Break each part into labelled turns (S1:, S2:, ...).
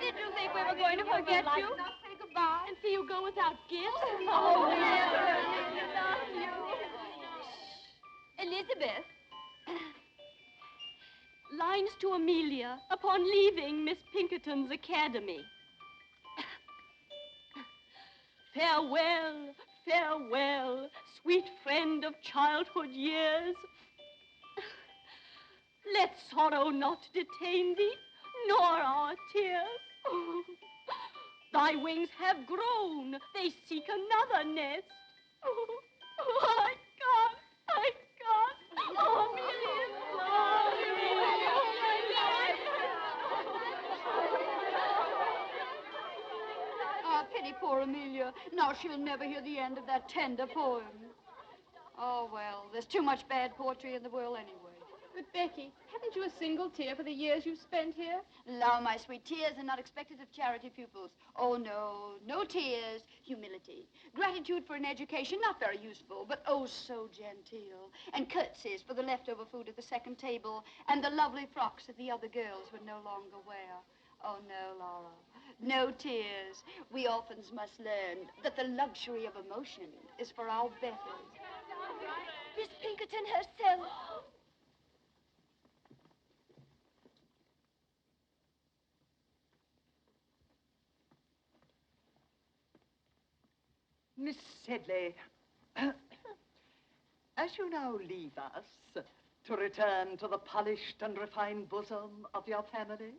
S1: Did you think we were going to forget you?
S2: Not say goodbye.
S1: And see you go without gifts?
S2: Oh,
S1: Elizabeth. Lines to Amelia upon leaving Miss Pinkerton's academy. Farewell, farewell, sweet friend of childhood years. Let sorrow not detain thee, nor our tears. Thy wings have grown, they seek another nest. I can't. Oh, Miriam,
S2: Ah, pity poor Amelia. Now she'll never hear the end of that tender poem. Oh, well, there's too much bad poetry in the world anyway.
S3: But, Becky, haven't you a single tear for the years you've spent here?
S2: Allow my sweet tears are not expected of charity pupils. Oh, no, no tears. Humility. Gratitude for an education not very useful, but oh, so genteel. And curtsies for the leftover food at the second table and the lovely frocks that the other girls would no longer wear. Oh, no, Laura. No tears. We orphans must learn that the luxury of emotion is for our betters.
S1: Miss Pinkerton herself.
S4: Miss Sedley, as you now leave us to return to the polished and refined bosom of your family,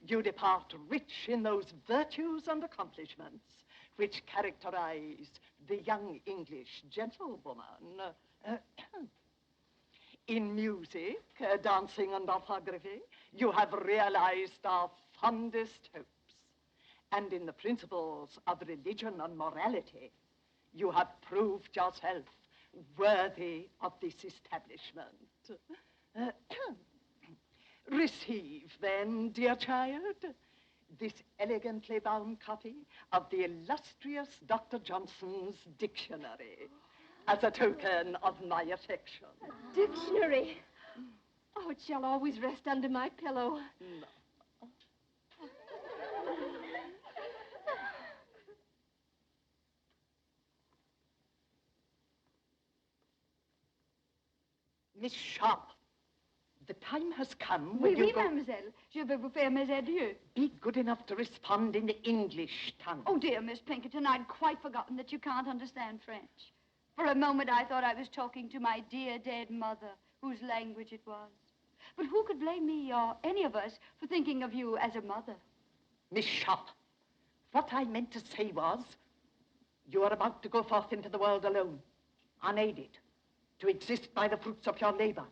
S4: you depart rich in those virtues and accomplishments which characterize the young English gentlewoman. In music, dancing, and orthography, you have realized our fondest hopes. And in the principles of religion and morality, you have proved yourself worthy of this establishment. Receive, then, dear child, this elegantly bound copy of the illustrious Dr. Johnson's dictionary as a token of my affection.
S3: A dictionary? Oh, it shall always rest under my pillow.
S4: No. Miss Sharp, the time has come when
S2: Oui, mademoiselle. Je vais vous faire mes adieux.
S4: Be good enough to respond in the English tongue.
S2: Oh, dear, Miss Pinkerton, I'd quite forgotten that you can't understand French. For a moment, I thought I was talking to my dear dead mother, whose language it was. But who could blame me or any of us for thinking of you as a mother?
S4: Miss Sharp, what I meant to say was, you are about to go forth into the world alone, unaided, to exist by the fruits of your labor.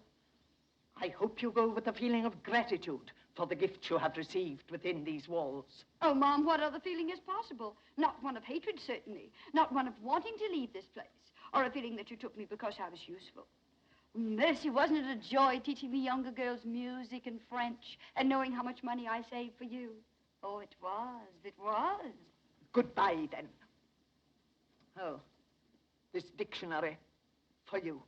S4: I hope you go with a feeling of gratitude for the gift you have received within these walls.
S2: Oh, Mom, what other feeling is possible? Not one of hatred, certainly. Not one of wanting to leave this place. Or a feeling that you took me because I was useful. Mercy, wasn't it a joy teaching the younger girls music and French and knowing how much money I saved for you? Oh, it was. It was.
S4: Goodbye, then. Oh, this dictionary for you.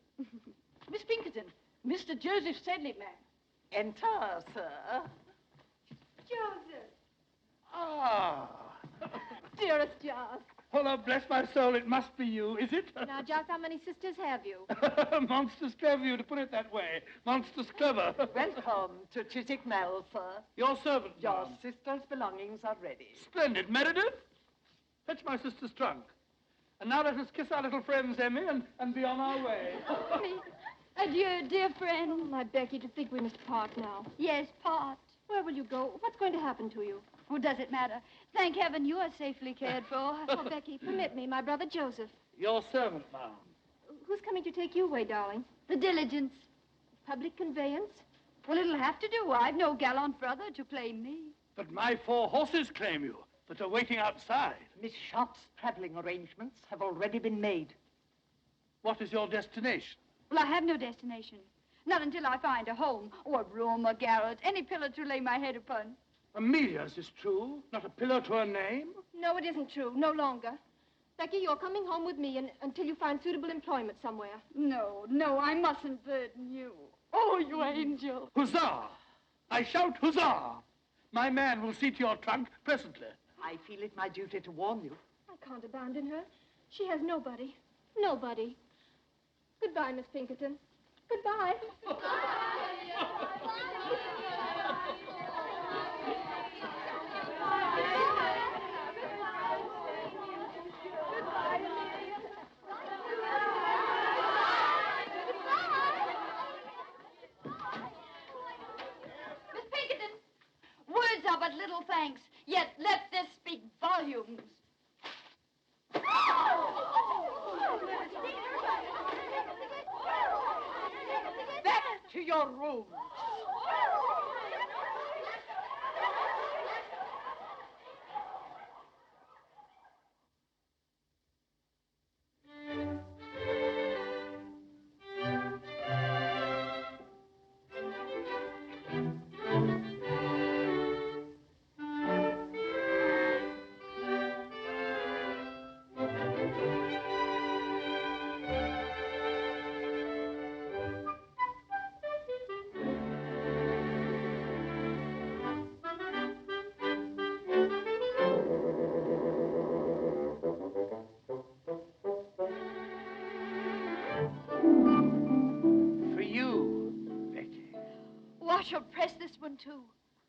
S3: Miss Pinkerton, Mr. Joseph Sedley, ma'am.
S4: Enter, sir.
S2: Joseph.
S5: Ah.
S3: Dearest Jos.
S5: Well, bless my soul, it must be you, is it?
S3: Now, Jos, how many sisters have you?
S5: Monstrous clever of you to put it that way. Monstrous clever.
S4: Welcome to Chiswick Mell, sir.
S5: Your servant,
S4: Your
S5: ma'am.
S4: sister's belongings are ready.
S5: Splendid. Meredith, fetch my sister's trunk. And now let us kiss our little friends, Emmy, and be on our way.
S2: Adieu, dear friend.
S3: Oh, my Becky, to think we must part now.
S2: Yes, part.
S3: Where will you go? What's going to happen to you?
S2: Oh, does it matter? Thank heaven you are safely cared for.
S3: Oh, Becky, permit me, my brother Joseph.
S5: Your servant, ma'am.
S3: Who's coming to take you away, darling?
S2: The diligence.
S3: Public conveyance?
S2: Well, it'll have to do. I've no gallant brother to claim me.
S5: But my 4 horses claim you, that are waiting outside.
S4: Miss Sharp's traveling arrangements have already been made.
S5: What is your destination?
S2: Well, I have no destination. Not until I find a home, or a room, a garret, any pillar to lay my head upon.
S5: Amelia's is true, not a pillar to her name.
S3: No, it isn't true. No longer. Becky, you're coming home with me until you find suitable employment somewhere.
S2: No, I mustn't burden you. Oh, you angel.
S5: Huzzah! I shout huzzah! My man will see to your trunk presently.
S4: I feel it my duty to warn you.
S3: I can't abandon her. She has nobody. Nobody. Goodbye, Miss Pinkerton. Goodbye.
S2: Miss Pinkerton, words are but little thanks, yet let this speak volumes.
S4: Back to your room.
S5: For you, Becky.
S2: Oh, I shall press this one, too.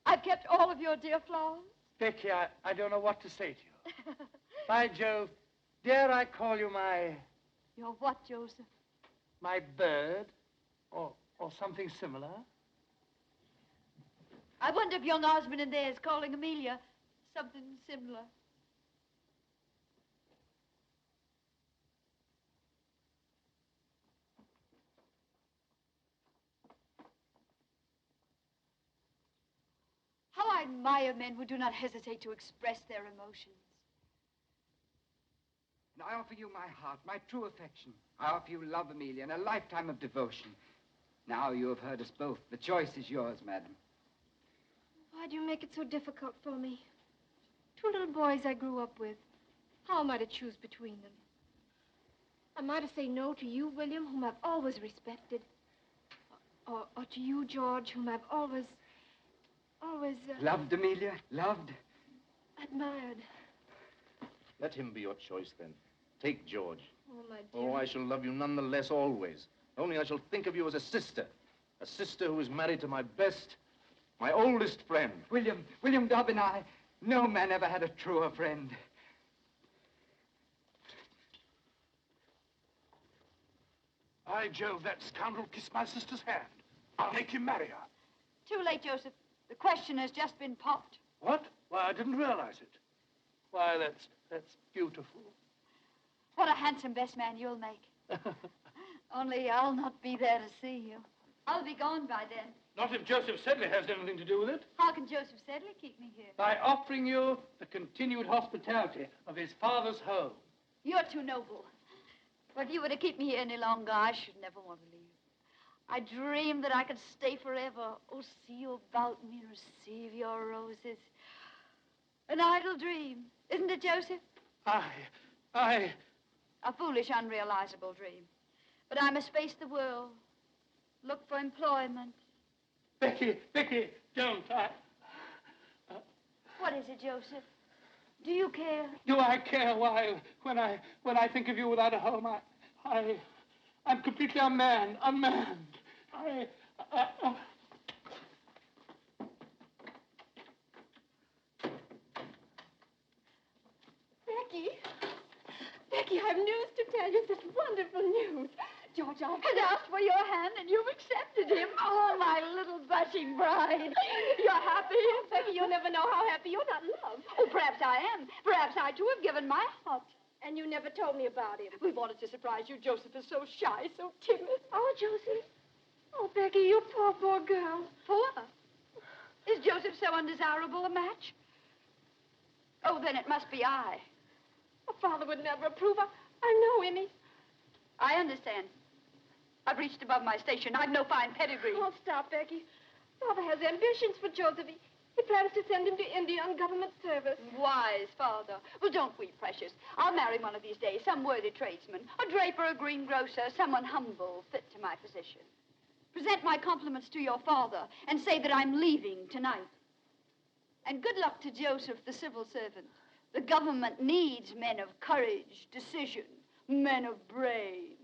S2: I've kept all of your dear flowers.
S5: Becky, I don't know what to say to you. By Jove, dare I call you
S2: Your what, Joseph?
S5: my bird? Or something similar?
S2: I wonder if young Osmond in there is calling Amelia something similar. How I admire men who do not hesitate to express their emotions.
S6: And I offer you my heart, my true affection. I offer you love, Amelia, and a lifetime of devotion. Now you have heard us both. The choice is yours, madam.
S3: Why do you make it so difficult for me? Two little boys I grew up with. How am I to choose between them? Am I to say no to you, William, whom I've always respected? Or to you, George, whom I've always...
S6: Loved, Amelia? Loved?
S3: admired.
S7: Let him be your choice, then. Take George.
S3: Oh, my dear.
S7: Oh, I shall love you none the less always. Only I shall think of you as a sister who is married to my best, my oldest friend.
S6: William Dobbin, no man ever had a truer friend.
S5: By Jove, that scoundrel kissed my sister's hand. I'll make him marry her.
S2: Too late, Joseph. The question has just been popped.
S5: What? Why, I didn't realize it. Why, that's beautiful.
S2: What a handsome best man you'll make. Only I'll not be there to see you. I'll be gone by then.
S5: Not if Joseph Sedley has anything to do with it.
S2: How can Joseph Sedley keep me here?
S5: By offering you the continued hospitality of his father's home.
S2: You're too noble. But if you were to keep me here any longer, I should never want to leave. I dreamed that I could stay forever. Oh, see you about me, receive your roses. An idle dream, isn't it, Joseph?
S5: I...
S2: A foolish, unrealizable dream. But I must face the world. Look for employment.
S5: Becky, don't.
S2: What is it, Joseph? Do you care?
S5: Do I care? Why, when I think of you without a home, I'm completely unmanned.
S3: Becky, I have news to tell you. Such wonderful news. George, I
S2: Had asked for your hand, and you've accepted him. Oh, my little blushing bride. You're happy?
S3: Becky, you'll never know how happy you're not in love.
S2: Oh, perhaps I am. Perhaps I, too, have given my heart.
S3: And you never told me about him.
S2: We wanted to surprise you. Joseph is so shy, so timid.
S3: Oh, Josie. Oh, Becky, you poor girl.
S2: Poor? Is Joseph so undesirable a match? Oh, then it must be I.
S3: Oh, Father would never approve. I know him.
S2: I understand. I've reached above my station. I've no fine pedigree.
S3: Oh, stop, Becky. Father has ambitions for Joseph. He plans to send him to India on government service.
S2: Wise father. Well, don't weep, precious. I'll marry one of these days, some worthy tradesman, a draper, a greengrocer, someone humble, fit to my position. Present my compliments to your father and say that I'm leaving tonight. And good luck to Joseph, the civil servant. The government needs men of courage, decision, men of brains.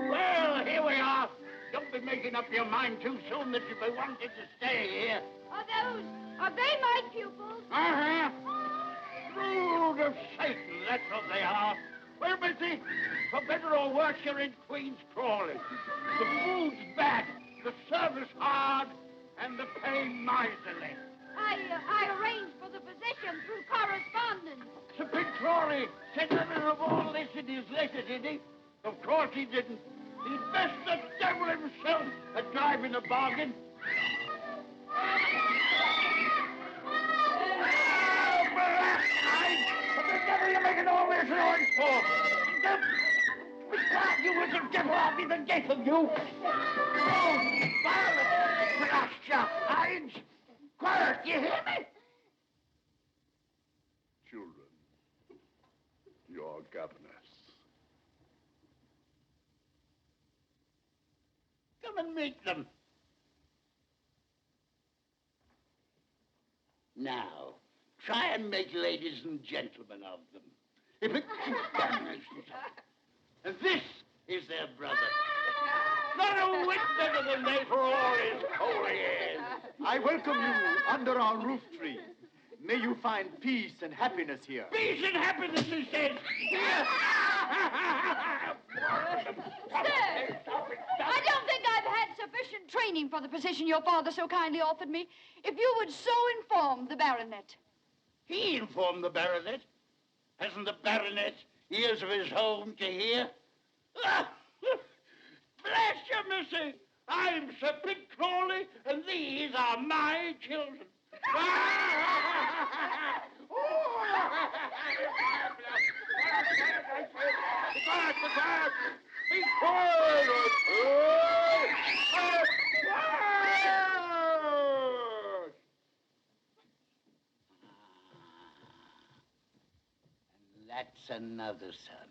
S8: Well, here we are. Don't be making up your mind too soon that you be wanting to stay here.
S3: Are they my pupils?
S8: Uh-huh. Brood of Satan, that's what they are. Well, Missy, for better or worse, you're in Queen's Crawley. The food's bad, the service hard, and the pay miserly.
S3: I arranged for the position through correspondence.
S8: Sir Pink Crawley said nothing of all this in his letter, did he? Of course he didn't. He'd best the devil himself at driving a bargain. What the devil are you making all this noise for? You little devil, I'll be the death of you. Oh, Violet, blast your hides. Quiet, you hear me?
S9: Children, your governess.
S8: Come and meet them. Now, try and make ladies and gentlemen of them. If it... And this is their brother. Not a whit better than they for all his holy airs.
S10: I welcome you under our roof tree. May you find peace and happiness here.
S8: Peace and happiness, he said. Here.
S2: Sir, I don't think I've had sufficient training for the position your father so kindly offered me. If you would so inform the baronet.
S8: He informed the baronet. Hasn't the baronet ears of his own to hear? Bless you, missy. I'm Sir Pink Crawley, and these are my children. Quiet. Be quiet. And that's another son.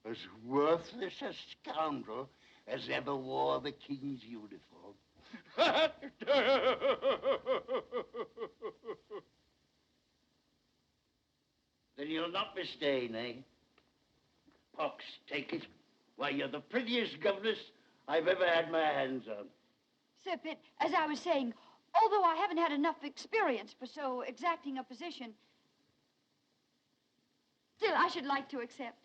S8: As worthless a scoundrel as ever wore the king's uniform. Then you'll not be staying, eh? Pox, take it. Why, you're the prettiest governess I've ever had my hands on.
S2: Sir Pitt, as I was saying, although I haven't had enough experience for so exacting a position, still, I should like to accept.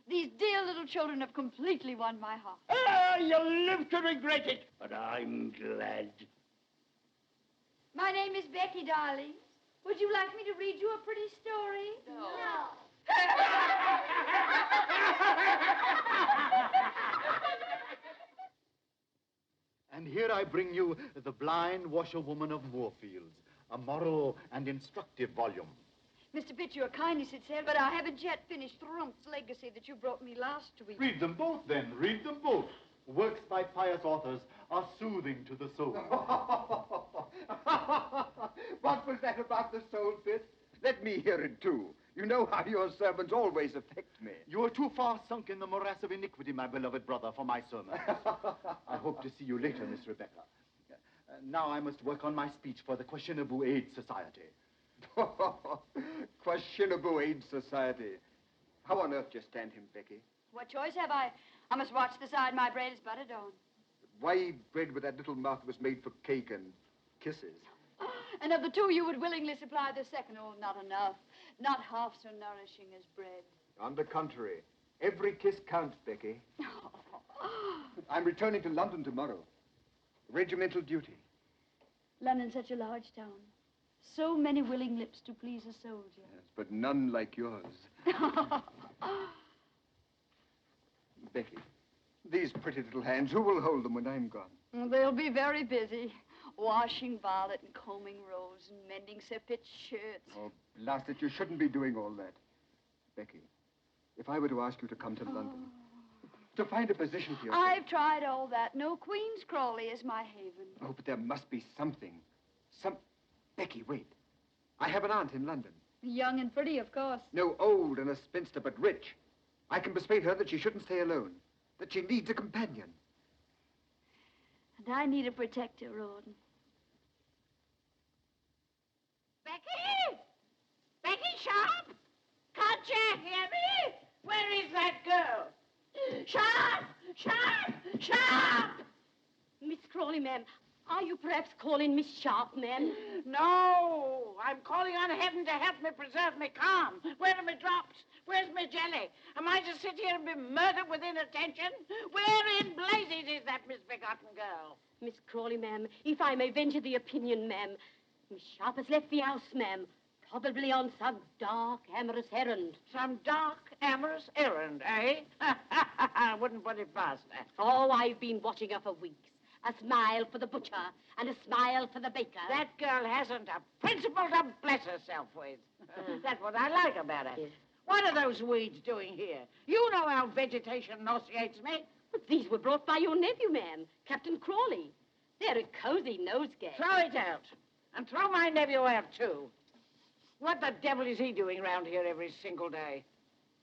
S2: These dear little children have completely won my heart.
S8: Ah, you'll live to regret it, but I'm glad.
S3: My name is Becky, darling. Would you like me to read you a pretty story?
S2: No.
S10: And here I bring you The Blind Washerwoman of Moorfields, a moral and instructive volume.
S2: Mr. Pitt, you're kindly sincere, but I haven't yet finished Thrump's legacy that you brought me last week.
S10: Read them both, then. Read them both. Works by pious authors are soothing to the soul.
S6: What was that about the soul, Pitt? Let me hear it, too. You know how your sermons always affect me.
S10: You are too far sunk in the morass of iniquity, my beloved brother, for my sermon. I hope to see you later, Miss Rebecca. Now I must work on my speech for the Questionable Aid Society.
S6: Questionable Aid Society. How on earth do you stand him, Becky?
S2: What choice have I? I must watch the side my bread is buttered on.
S6: Why eat bread with that little mouth that was made for cake and kisses?
S2: And of the two, you would willingly supply the second. Oh, not enough. Not half so nourishing as bread.
S6: On the contrary, every kiss counts, Becky. I'm returning to London tomorrow. Regimental duty.
S2: London's such a large town. So many willing lips to please a soldier.
S11: Yes, but none like yours. Becky, these pretty little hands, who will hold them when I'm gone?
S2: Well, they'll be very busy. Washing Violet and combing Rose and mending Sir Pitt's shirts.
S11: Oh, blast it, you shouldn't be doing all that. Becky, if I were to ask you to come to London, to find a position for yourself...
S2: I've tried all that. No Queen's Crawley is my haven.
S11: Oh, but there must be something. Becky, wait. I have an aunt in London.
S2: Young and pretty, of course.
S11: No, old and a spinster, but rich. I can persuade her that she shouldn't stay alone, that she needs a companion.
S2: And I need a protector, Rawdon.
S12: Becky! Becky Sharp! Can't you hear me? Where is that girl? Sharp! Sharp! Sharp!
S1: Miss Crawley, ma'am, are you perhaps calling Miss Sharp, ma'am?
S12: No, I'm calling on heaven to help me preserve me calm. Where are my drops? Where's my jelly? Am I to sit here and be murdered with inattention? Where in blazes is that misbegotten girl?
S1: Miss Crawley, ma'am, if I may venture the opinion, ma'am, Miss Sharp has left the house, ma'am, probably on some dark, amorous errand.
S12: Some dark, amorous errand, eh? I wouldn't put it past her.
S1: Oh, I've been watching her for weeks. A smile for the butcher and a smile for the baker.
S12: That girl hasn't a principle to bless herself with. That's what I like about her.
S1: Yes.
S12: What are those weeds doing here? You know how vegetation nauseates me.
S1: But these were brought by your nephew, ma'am, Captain Crawley. They're a cozy nosegay.
S12: Throw it out. And throw my nephew out, too. What the devil is he doing round here every single day?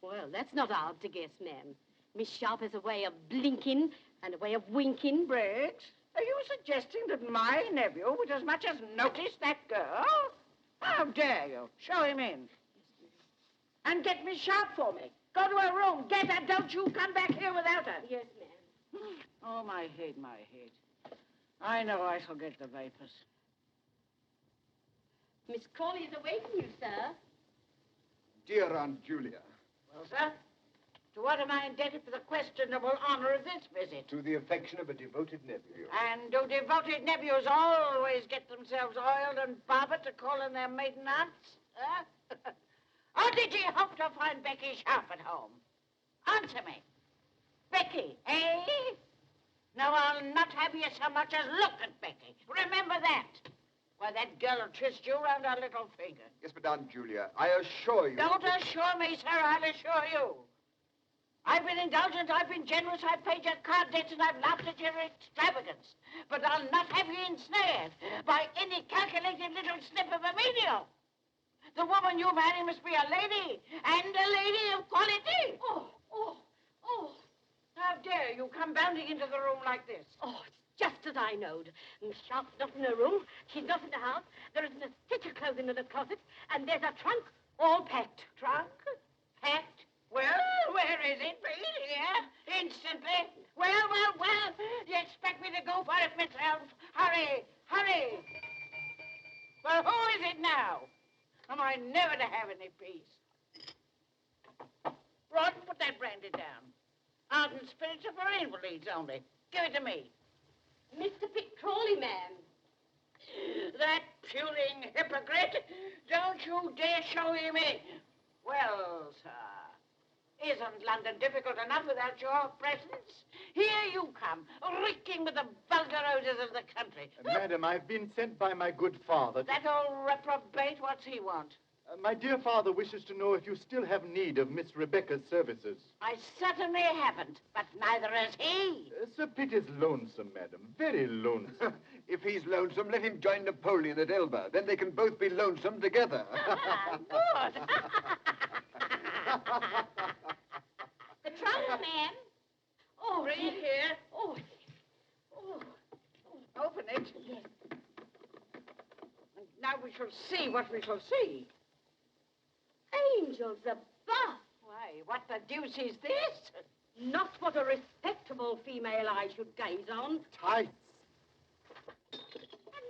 S1: Well, that's not hard to guess, ma'am. Miss Sharp has a way of blinking and a way of winking.
S12: Briggs, are you suggesting that my nephew would as much as notice that girl? How dare you? Show him in. And get Miss Sharp for me. Go to her room. Get her. Don't you come back here without her.
S1: Yes, ma'am.
S12: Oh, my head, my head. I know I shall get the vapors.
S1: Miss Crawley is awaiting you, sir.
S11: Dear Aunt Julia.
S12: Well, sir, to what am I indebted for the questionable honor of this visit?
S11: To the affection of a devoted nephew.
S12: And do devoted nephews always get themselves oiled and barbered to call in their maiden aunts? Huh? Or did you hope to find Becky Sharp at home? Answer me. Becky, eh? No, I'll not have you so much as look at Becky. Remember that. Why, that girl will twist you round her little finger.
S11: Yes, but Aunt Julia, I assure you...
S12: Don't assure me, sir. I'll assure you. I've been indulgent, I've been generous, I've paid your card debts, and I've laughed at your extravagance. But I'll not have you ensnared by any calculated little snip of a menial. The woman you marry must be a lady, and a lady of quality. Oh. How dare you come bounding into the room like this?
S1: Oh, it's just as I knowed. Miss Sharp's not in her room. She's not in the house. There isn't a stitch of clothing in the closet. And there's a trunk all packed.
S12: Trunk? Packed? Well, where is it? Bring it here. Instantly. Well. You expect me to go for it myself? Hurry. Well, who is it now? Am I never to have any peace? Rawdon, put that brandy down. Ardent spirits are for invalids only. Give it to me.
S1: Mr. Pitt Crawley, ma'am.
S12: That puling hypocrite. Don't you dare show him in. Well, sir, isn't London difficult enough without your presence? Here you come, reeking with the vulgar odors of the country.
S10: Madam, I've been sent by my good father.
S12: That old reprobate, what's he want?
S10: My dear father wishes to know if you still have need of Miss Rebecca's services.
S12: I certainly haven't, but neither has he.
S10: Sir Pitt is lonesome, madam. Very lonesome.
S11: If he's lonesome, let him join Napoleon at Elba. Then they can both be lonesome together.
S12: Good.
S1: The trunk, ma'am. Oh,
S12: Bring it here.
S1: Oh.
S12: Open it.
S1: Yes.
S12: And now we shall see what we shall see.
S1: Angels above.
S12: Why, what the deuce is this?
S1: Not what a respectable female eye should gaze on.
S10: Tights.
S1: And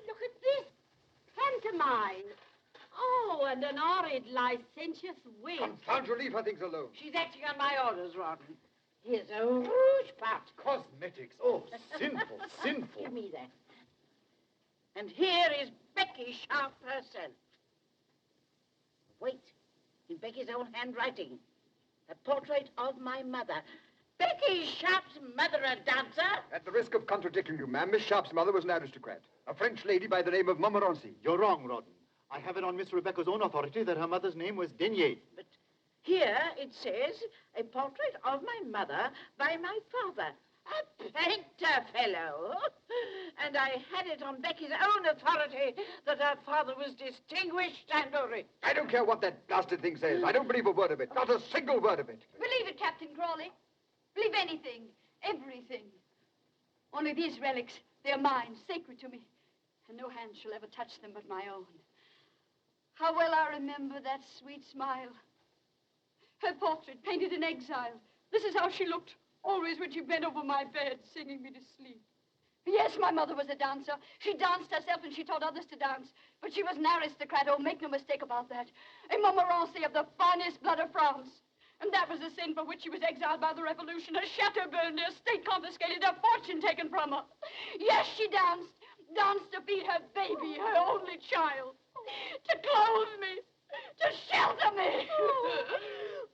S1: look at this. Pantomime. Oh, and an horrid, licentious wig.
S11: Confound you, leave her things alone.
S12: She's acting on my orders, Rawdon. Here's a rouge pot.
S10: Cosmetics. Oh, sinful.
S12: Give me that. And here is Becky Sharp herself. Wait, in Becky's own handwriting. A portrait of my mother. Becky Sharp's mother a dancer?
S11: At the risk of contradicting you, ma'am, Miss Sharp's mother was an aristocrat. A French lady by the name of Montmorency.
S10: You're wrong, Rawdon. I have it on Miss Rebecca's own authority that her mother's name was Denier.
S12: But here it says, a portrait of my mother by my father. A painter fellow. And I had it on Becky's own authority that her father was distinguished and rich.
S11: I don't care what that blasted thing says. I don't believe a word of it. Not a single word of it.
S2: Believe it, Captain Crawley. Believe anything, everything. Only these relics, they're mine, sacred to me. And no hand shall ever touch them but my own. How well I remember that sweet smile. Her portrait, painted in exile. This is how she looked, always when she bent over my bed, singing me to sleep. Yes, my mother was a dancer. She danced herself and she taught others to dance. But she was an aristocrat, oh, make no mistake about that. A Montmorency of the finest blood of France. And that was the sin for which she was exiled by the revolution. Her chateau burned, her estate confiscated, her fortune taken from her. Yes, she danced. Danced to feed her baby, her only child. To clothe me. To shelter me.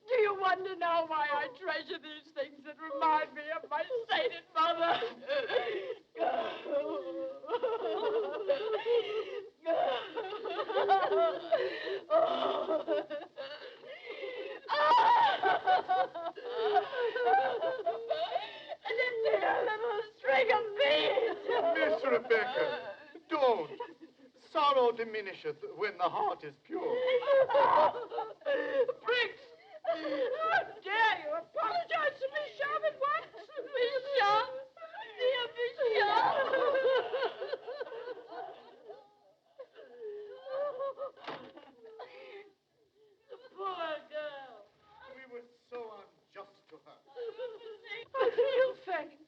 S2: Do you wonder now why I treasure these things that remind me of my sainted mother? And a dear little string of beads.
S10: Miss Rebecca, don't. Sorrow diminisheth when the heart is pure.
S12: Briggs! How dare you apologize to Miss Sharp at once? Miss Sharp! Dear Miss Sharp! The poor girl.
S10: We were so unjust to her.
S12: I feel faint.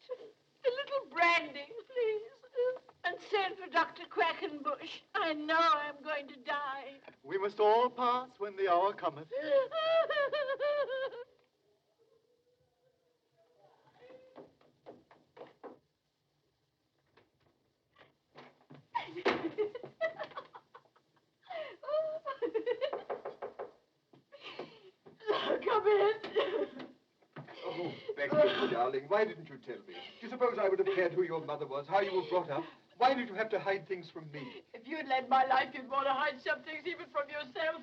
S12: A little brandy, please. And send for Dr. Quackenbush. I know I'm going to die.
S10: We must all pass when the hour cometh.
S12: Come in.
S11: Oh, Becky, darling, why didn't you tell me? Do you suppose I would have cared who your mother was, how you were brought up? Why did you have to hide things from me?
S12: If you'd led my life, you'd want to hide some things even from yourself.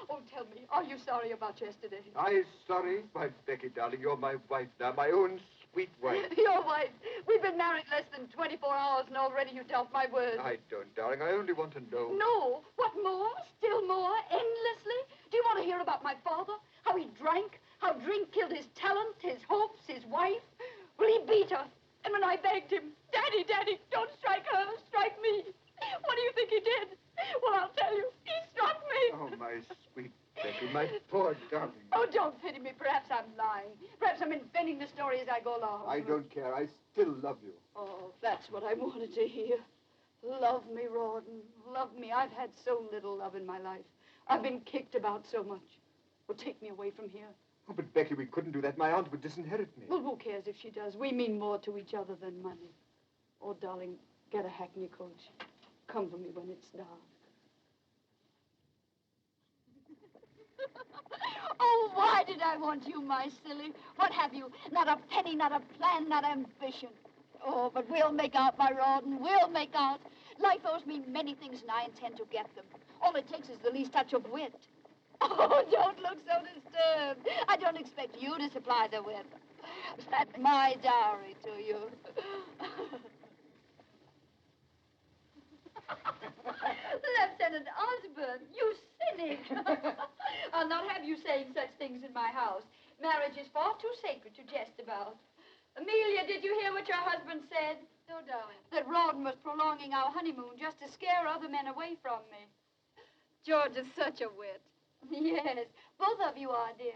S2: Oh, tell me, are you sorry about yesterday?
S11: I sorry? Why, Becky, darling, you're my wife now, my own sweet wife.
S2: Your wife. We've been married less than 24 hours, and already you doubt my word.
S11: I don't, darling. I only want to know.
S2: No. What more? Still more? Endlessly? Do you want to hear about my father? How he drank? How drink killed his talent, his hopes, his wife? Well, he beat her. And when I begged him, Daddy, Daddy, don't strike her, strike me. What do you think he did? Well, I'll tell you. He struck me.
S11: Oh, my sweet Becky, my poor darling.
S2: Oh, don't pity me. Perhaps I'm lying. Perhaps I'm inventing the story as I go along.
S11: I don't care. I still love you.
S2: Oh, that's what I wanted to hear. Love me, Rawdon. Love me. I've had so little love in my life. I've been kicked about so much. Well, take me away from here.
S11: Oh, but Becky, we couldn't do that. My aunt would disinherit me.
S2: Well, who cares if she does? We mean more to each other than money. Oh, darling, get a hackney coach. Come for me when it's dark. Oh, why did I want you, my silly? What have you? Not a penny, not a plan, not ambition. Oh, but we'll make out, my Rawdon. We'll make out. Life owes me many things, and I intend to get them. All it takes is the least touch of wit. Oh, don't look so disturbed. I don't expect you to supply the wit. That's my dowry to you. Lieutenant Osborne, you cynic. I'll not have you saying such things in my house. Marriage is far too sacred to jest about. Amelia, did you hear what your husband said? No, darling. That Rawdon was prolonging our honeymoon just to scare other men away from me. George is such a wit. Yes, both of you are, dear.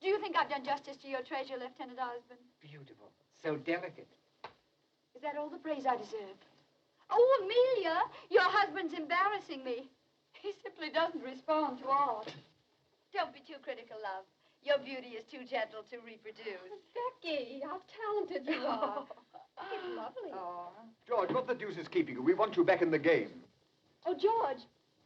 S2: Do you think I've done justice to your treasure, Lieutenant Osborne?
S6: Beautiful. So delicate.
S2: Is that all the praise I deserve? Oh, Amelia, your husband's embarrassing me. He simply doesn't respond to art. Don't be too critical, love. Your beauty is too gentle to reproduce.
S3: Becky, how talented you are. It's lovely.
S2: Oh.
S11: George, what the deuce is keeping you? We want you back in the game.
S3: Oh, George.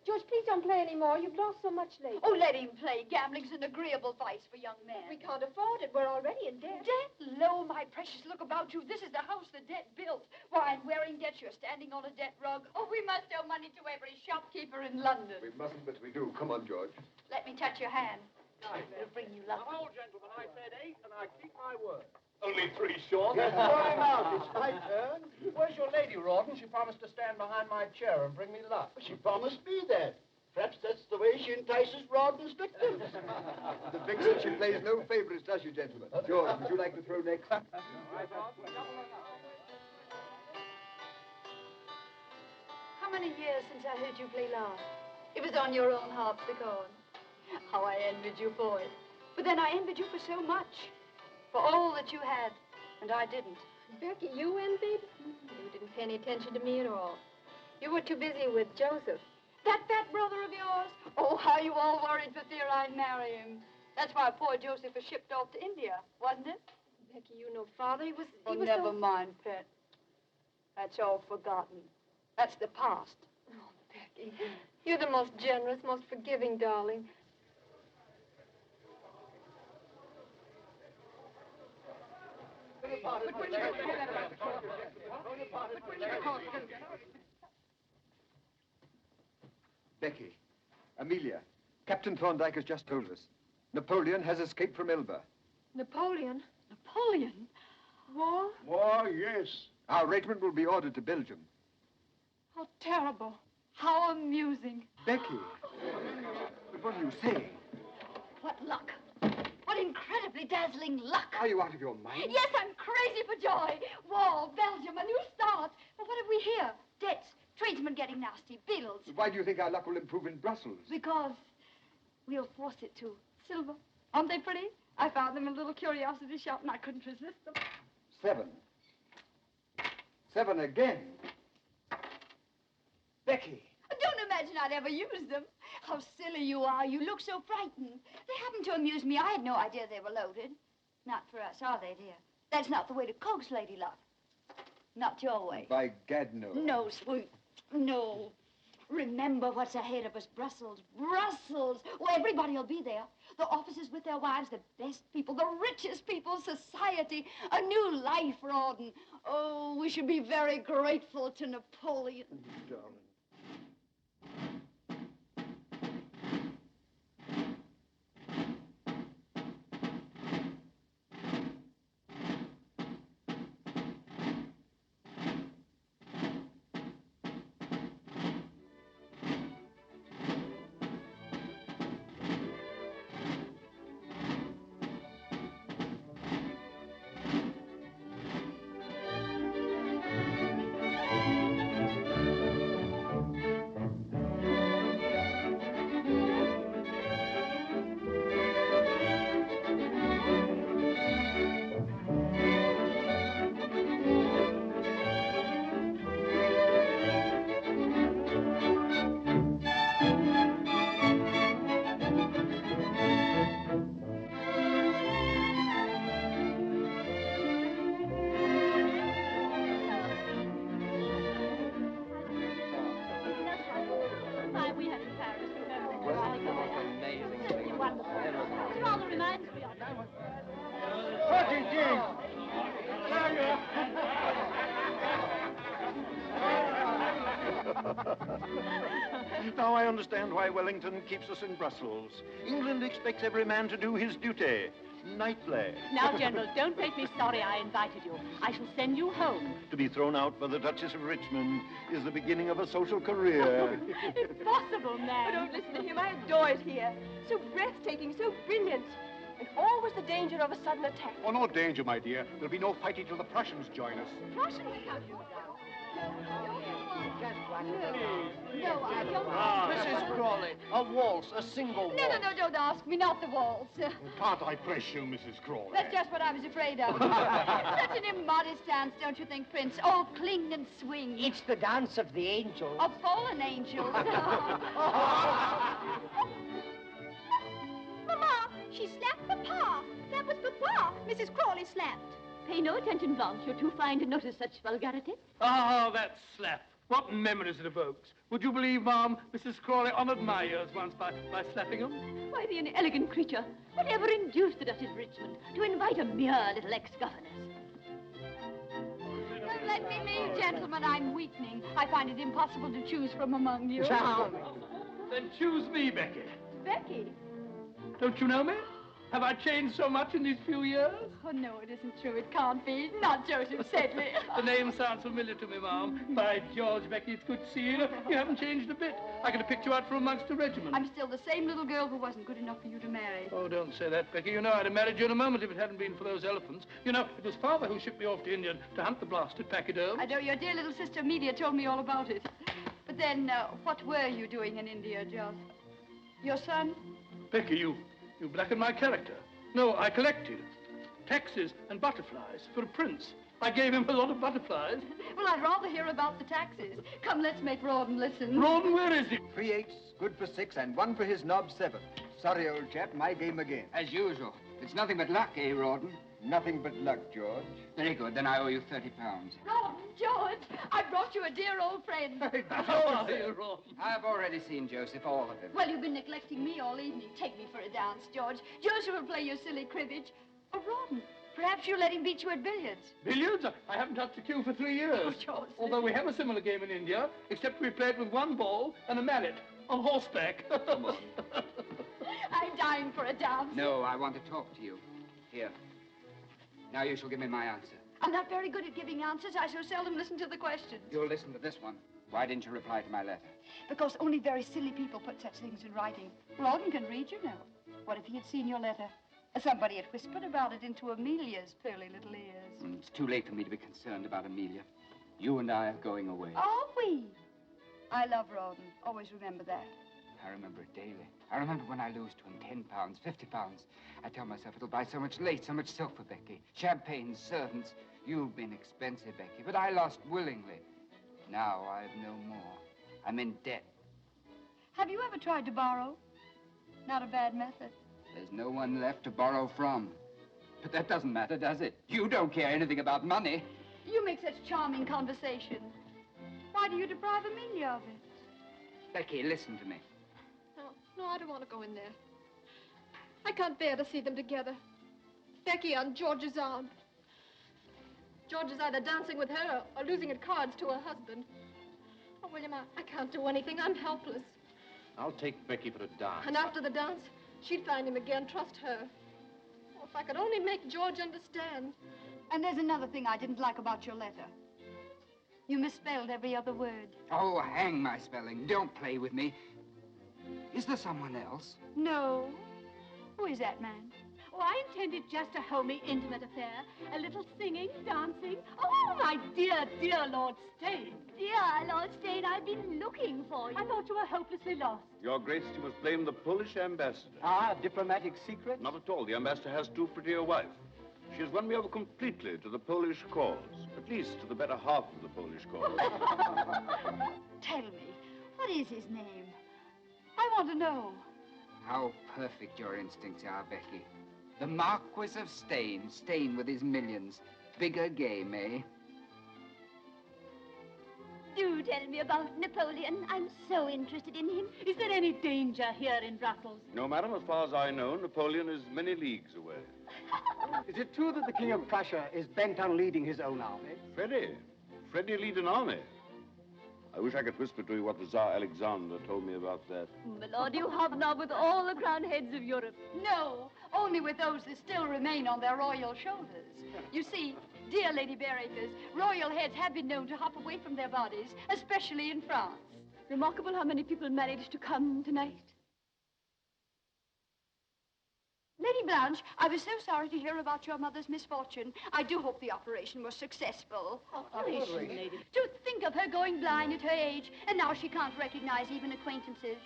S3: George, please don't play anymore. You've lost so much lately.
S2: Oh, let him play. Gambling's an agreeable vice for young men.
S3: We can't afford it. We're already in debt.
S2: Debt? Lo, my precious, look about you. This is the house the debt built. Why, I'm wearing debt. You're standing on a debt rug. Oh, we must owe money to every shopkeeper in London.
S11: We mustn't, but we do. Come on, George.
S2: Let me touch your hand. It'll bring you luck.
S8: Now, gentlemen, I said 8, and I keep my word.
S7: Only 3, Sean.
S8: Time out. It's my turn. Where's your lady, Rawdon? She promised to stand behind my chair and bring me luck.
S13: She promised me that. Perhaps that's the way she entices Rawdon's victims.
S11: The vixen, she plays no favorites, does she, gentlemen? George, would you like to throw next?
S2: How many years since I heard you play last? It was on your own harpsichord. How I envied you for it. But then I envied you for so much. For all that you had, and I didn't.
S3: Becky, you envied? You didn't pay any attention to me at all. You were too busy with Joseph.
S2: That fat brother of yours? Oh, how you all worried for fear I'd marry him. That's why poor Joseph was shipped off to India, wasn't it?
S3: Becky, you know Father, he was
S2: Never mind, pet. That's all forgotten. That's the past.
S3: Oh, Becky, you're the most generous, most forgiving, darling.
S11: Becky, Amelia, Captain Thorndyke has just told us. Napoleon has escaped from Elba.
S3: Napoleon?
S2: Napoleon?
S3: War?
S8: War, yes.
S11: Our regiment will be ordered to Belgium.
S2: How terrible. How amusing.
S11: Becky, what are you saying?
S2: What luck. What incredibly dazzling luck.
S11: Are you out of your mind?
S2: Yes, I'm crazy for joy. War, Belgium, a new start. But what have we here? Debts, tradesmen getting nasty, bills.
S11: Why do you think our luck will improve in Brussels?
S2: Because we'll force it to. Silver. Aren't they pretty? I found them in a little curiosity shop and I couldn't resist them.
S11: 7. 7 again. Becky.
S2: Don't imagine I'd ever use them. How silly you are. You look so frightened. They happened to amuse me. I had no idea they were loaded. Not for us, are they, dear? That's not the way to coax lady love. Not your way.
S11: By gad, no.
S2: No, sweet. No. Remember what's ahead of us. Brussels. Brussels. Oh, everybody will be there. The officers with their wives, the best people, the richest people, society. A new life, Rawdon. Oh, we should be very grateful to Napoleon.
S11: Darling.
S8: Now I understand why Wellington keeps us in Brussels. England expects every man to do his duty. Nightly.
S1: Now, General, don't make me sorry I invited you. I shall send you home.
S8: To be thrown out by the Duchess of Richmond is the beginning of a social career.
S1: Impossible, man.
S3: Oh, don't listen to him. I adore it here. So breathtaking, so brilliant. And always the danger of a sudden attack.
S13: Oh, no danger, my dear. There'll be no fighting till the Prussians join us.
S3: Prussians?
S2: No, I don't.
S7: Mrs. Crawley, a waltz, a single waltz.
S2: No, don't ask me. Not the waltz.
S13: Can't I press you, Mrs. Crawley?
S2: That's just what I was afraid of. Such an immodest dance, don't you think, Prince? All cling and swing.
S12: It's the dance of the angels.
S2: Of fallen angels. Mama, she slapped Papa. That was Papa Mrs. Crawley slapped.
S14: Pay no attention, Blanche. You're too fine to notice such vulgarity.
S5: Ah, that slap. What memories it evokes. Would you believe, Ma'am, Mrs. Crawley honored my ears once by slapping them?
S14: Why, the inelegant creature. Whatever induced the Duchess of Richmond to invite a mere little ex-governess?
S2: Let me leave, gentlemen. I'm weakening. I find it impossible to choose from among you.
S5: Charming. Then choose me, Becky.
S2: Becky?
S5: Don't you know me? Have I changed so much in these few years?
S2: Oh, no, it isn't true. It can't be. Not Joseph Sedley.
S5: The name sounds familiar to me, Ma'am. By George, Becky, it's good to see you. You haven't changed a bit. I could have picked you out from amongst a regiment.
S2: I'm still the same little girl who wasn't good enough for you to marry.
S5: Oh, don't say that, Becky. You know I'd have married you in a moment if it hadn't been for those elephants. You know, it was Father who shipped me off to India to hunt the blasted pachyderms.
S2: I know your dear little sister Amelia told me all about it. But then, what were you doing in India, Jos? Your son?
S5: Becky, you blackened my character. No, I collected taxes and butterflies for a prince. I gave him a lot of butterflies.
S2: Well, I'd rather hear about the taxes. Come, let's make Rawdon listen.
S5: Rawdon, where is he?
S11: 3 8s, good for 6, and 1 for his knob 7. Sorry, old chap, my game again.
S6: As usual. It's nothing but luck, eh, Rawdon?
S11: Nothing but luck, George.
S6: Very good. Then I owe you £30.
S2: Rawdon, George, I brought you a dear old friend.
S5: How are you, Rawdon?
S6: I've already seen Joseph, all of him.
S2: Well, you've been neglecting me all evening. Take me for a dance, George. Joseph will play your silly cribbage. Oh, Rawdon, perhaps you'll let him beat you at billiards.
S5: Billiards? I haven't touched a cue for 3 years.
S2: Oh, George.
S5: Although we have a similar game in India, except we play it with 1 ball and a mallet on horseback.
S11: Come on.
S2: I'm dying for a dance.
S6: No, I want to talk to you. Here. Now you shall give me my answer.
S2: I'm not very good at giving answers. I so seldom listen to the questions.
S6: You'll listen to this one. Why didn't you reply to my letter?
S2: Because only very silly people put such things in writing. Rawdon can read, you know. What if he had seen your letter? Somebody had whispered about it into Amelia's pearly little ears.
S6: It's too late for me to be concerned about Amelia. You and I are going away.
S2: Are we? I love Rawdon. Always remember that.
S6: I remember it daily. I remember when I lose to him 10 pounds, 50 pounds. I tell myself it'll buy so much lace, so much silk for Becky. Champagne, servants. You've been expensive, Becky, but I lost willingly. Now I've no more. I'm in debt.
S2: Have you ever tried to borrow? Not a bad method.
S6: There's no one left to borrow from. But that doesn't matter, does it? You don't care anything about money.
S2: You make such charming conversation. Why do you deprive Amelia of it?
S6: Becky, listen to me.
S3: No, I don't want to go in there. I can't bear to see them together. Becky on George's arm. George is either dancing with her or losing at cards to her husband. Oh, William, I can't do anything. I'm helpless.
S7: I'll take Becky for a dance.
S3: And after the dance, she'd find him again. Trust her. Oh, if I could only make George understand.
S2: And there's another thing I didn't like about your letter. You misspelled every other word.
S6: Oh, hang my spelling. Don't play with me. Is there someone else?
S2: No. Who is that man?
S14: Oh, I intended just a homey, intimate affair. A little singing, dancing. Oh, my dear, dear Lord Stane. Dear Lord Stane, I've been looking for you. I thought you were hopelessly lost.
S9: Your Grace, you must blame the Polish ambassador.
S13: Ah, diplomatic secret?
S9: Not at all. The ambassador has too pretty a wife. She has won me over completely to the Polish cause. At least to the better half of the Polish cause.
S2: Tell me, what is his name? I want to know.
S6: How perfect your instincts are, Becky. The Marquis of Stane. Stane with his millions. Bigger game, eh?
S14: Do tell me about Napoleon. I'm so interested in him. Is there any danger here in Brussels?
S9: No, madam, as far as I know, Napoleon is many leagues away.
S13: Is it true that the King of Prussia is bent on leading his own army?
S9: Freddie lead an army. I wish I could whisper to you what the Tsar Alexander told me about that.
S14: My lord, you hobnob with all the crowned heads of Europe.
S2: No, only with those that still remain on their royal shoulders. You see, dear Lady Bareacres, royal heads have been known to hop away from their bodies, especially in France.
S14: Remarkable how many people managed to come tonight.
S2: Lady Blanche, I was so sorry to hear about your mother's misfortune. I do hope the operation was successful.
S14: Operation, lady.
S2: To think of her going blind at her age, and now she can't recognize even acquaintances.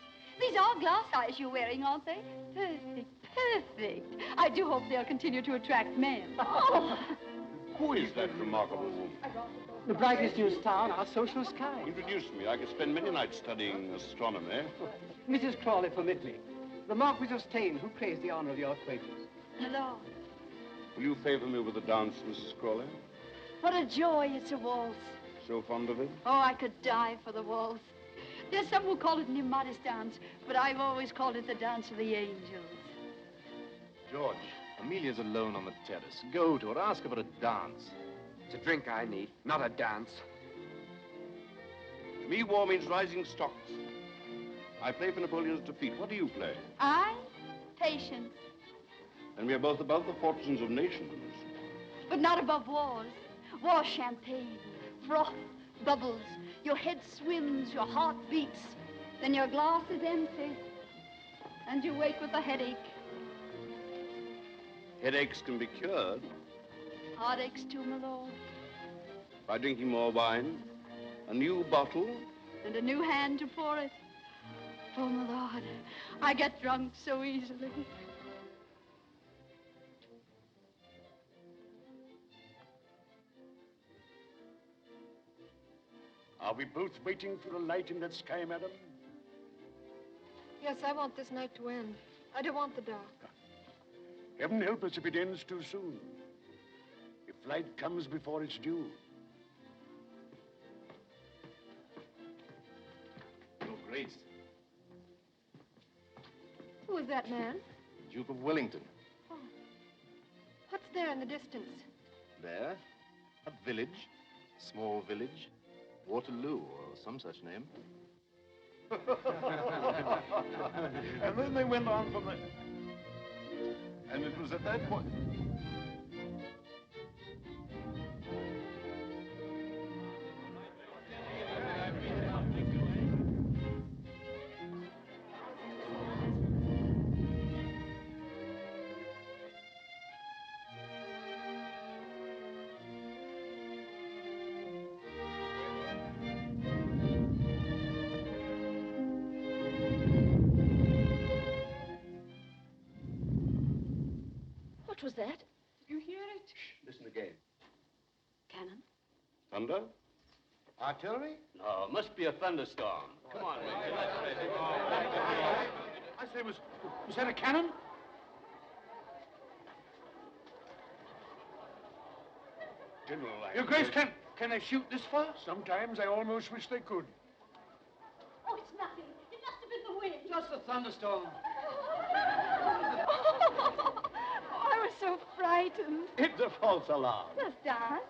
S2: These are glass eyes you're wearing, aren't they? Perfect, perfect. I do hope they'll continue to attract men. Oh.
S9: Who is that remarkable woman?
S13: The brightest new star in our social sky.
S9: Introduce me. I could spend many nights studying astronomy.
S13: Mrs. Crawley, permit me. The Marquis of Stane, who craves the honor of your acquaintance.
S2: Lord.
S9: Will you favor me with a dance, Mrs. Crawley?
S2: What a joy it's a waltz.
S9: So fond of it?
S2: Oh, I could die for the waltz. There's some who call it an immodest dance, but I've always called it the dance of the angels.
S7: George, Amelia's alone on the terrace. Go to her, ask her for a dance.
S6: It's a drink I need, not a dance.
S9: To me, war means rising stocks. I play for Napoleon's defeat. What do you play?
S2: I? Patience.
S9: And we are both above the fortunes of nations.
S2: But not above wars. War champagne, froth, bubbles. Your head swims, your heart beats. Then your glass is empty. And you wake with a headache.
S9: Headaches can be cured.
S2: Heartaches too, my lord.
S9: By drinking more wine, a new bottle.
S2: And a new hand to pour it. Oh, my lord, I get drunk so easily.
S8: Are we both waiting for a light in that sky, madam?
S3: Yes, I want this night to end. I don't want the dark.
S8: Heaven help us if it ends too soon. If light comes before it's due.
S7: Your Grace,
S3: Who is that man?
S7: Duke of Wellington.
S3: Oh. What's there in the distance?
S7: There, a village, small village, Waterloo, or some such name.
S8: And then they went on from there. And it was at that point.
S1: What was that?
S2: You hear it?
S8: Listen again.
S1: Cannon?
S9: Thunder?
S8: Artillery?
S15: No, must be a thunderstorm. Come on, Major, let's face it.
S8: I say, was that a cannon?
S15: General,
S8: Your Grace, can they shoot this far? Sometimes I almost wish they could.
S14: Oh, it's nothing. It must have been the wind.
S4: Just a thunderstorm.
S3: Oh, I was so frightened.
S8: It's a false alarm.
S3: Just dance.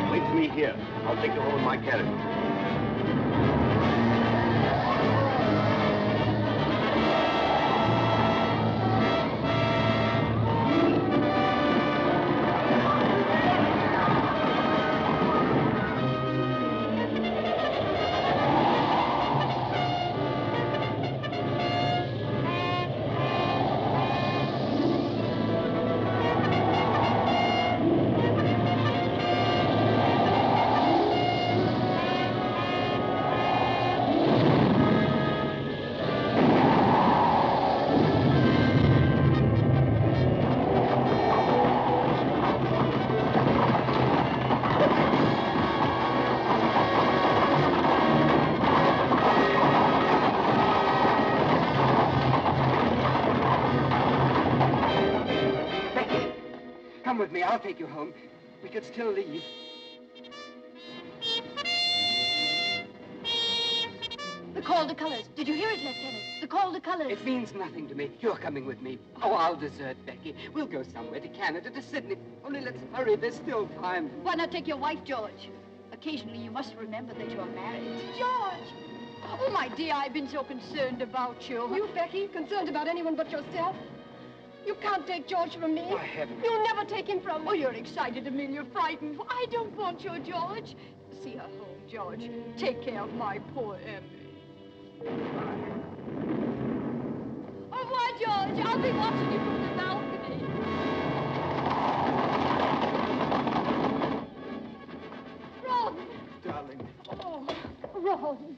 S9: Wait for me here. I'll take you home in my carriage.
S6: me. I'll take you home. We could still leave.
S2: The call to colors. Did you hear it, Lieutenant? The call to colors.
S6: It means nothing to me. You're coming with me. Oh, I'll desert Becky. We'll go somewhere, to Canada, to Sydney. Only let's hurry. There's still time.
S2: Why not take your wife, George? Occasionally, you must remember that you're married. George! Oh, my dear, I've been so concerned about you.
S3: You, Becky, concerned about anyone but yourself? You can't take George from me.
S6: I haven't.
S3: You'll never take him from me.
S2: Oh, you're excited, Amelia, frightened. I don't want your George. See her home, George. Take care of my poor Emily. Au revoir, George. I'll be watching you from the balcony. Ron!
S11: Darling.
S2: Oh, Ron.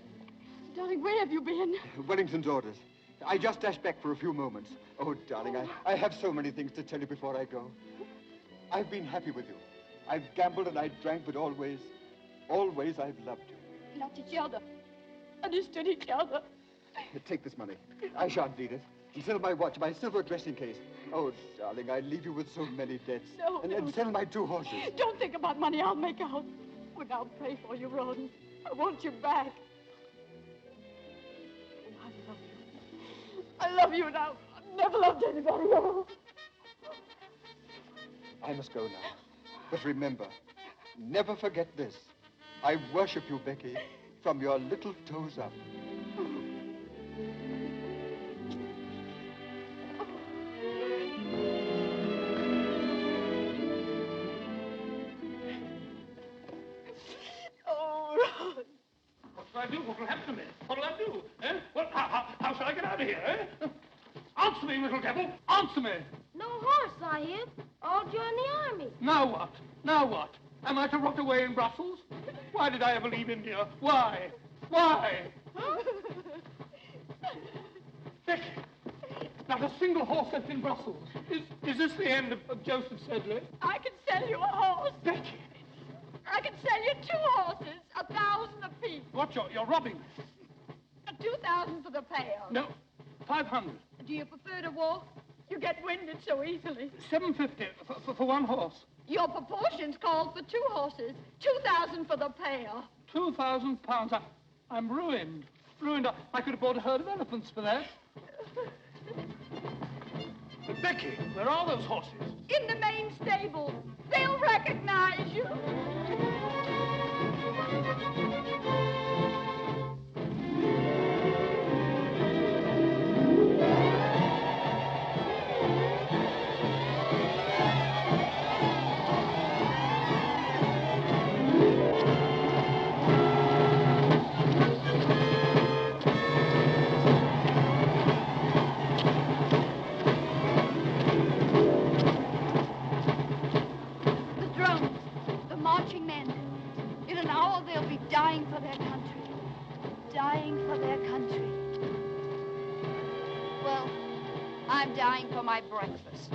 S2: Darling, where have you been?
S11: Wellington's orders. I just dashed back for a few moments. Oh, darling, I have so many things to tell you before I go. I've been happy with you. I've gambled and I drank, but always I've loved you.
S2: Loved each other. Understood each other.
S11: Take this money. I shan't need it. And sell my watch, my silver dressing case. Oh, darling, I leave you with so many debts.
S2: No,
S11: and sell my 2 horses.
S2: Don't think about money. I'll make out. But I'll pray for you, Ron. I want you back. I love you. I love you now. I've never loved anybody else.
S11: I must go now. But remember, never forget this. I worship you, Becky, from your little toes up.
S2: Oh, Ron.
S5: What shall I do? What will happen to me? What will I do? Eh? Well, how shall I get out of here, eh? Answer me, little devil. Answer me.
S3: No horse, I hear. All join the army.
S5: Now what? Now what? Am I to rot away in Brussels? Why did I ever leave India? Why? Why? Becky, not a single horse left in Brussels. Is this the end of Joseph Sedley?
S2: I can sell you a horse.
S5: Becky!
S2: I can sell you 2 horses, 1,000 apiece.
S5: What, you're robbing me?
S2: 2,000 for the pair.
S5: No, 500.
S2: Do you prefer to walk? You get winded so easily.
S5: 750 for 1 horse.
S2: Your proportions called for 2 horses. 2,000 for the pair.
S5: 2,000 pounds. I'm ruined. Ruined. I could have bought a herd of elephants for that. But Becky, where are those horses?
S2: In the main stable. They'll recognize you. Marching men. In an hour, they'll be dying for their country. Dying for their country. Well, I'm dying for my breakfast.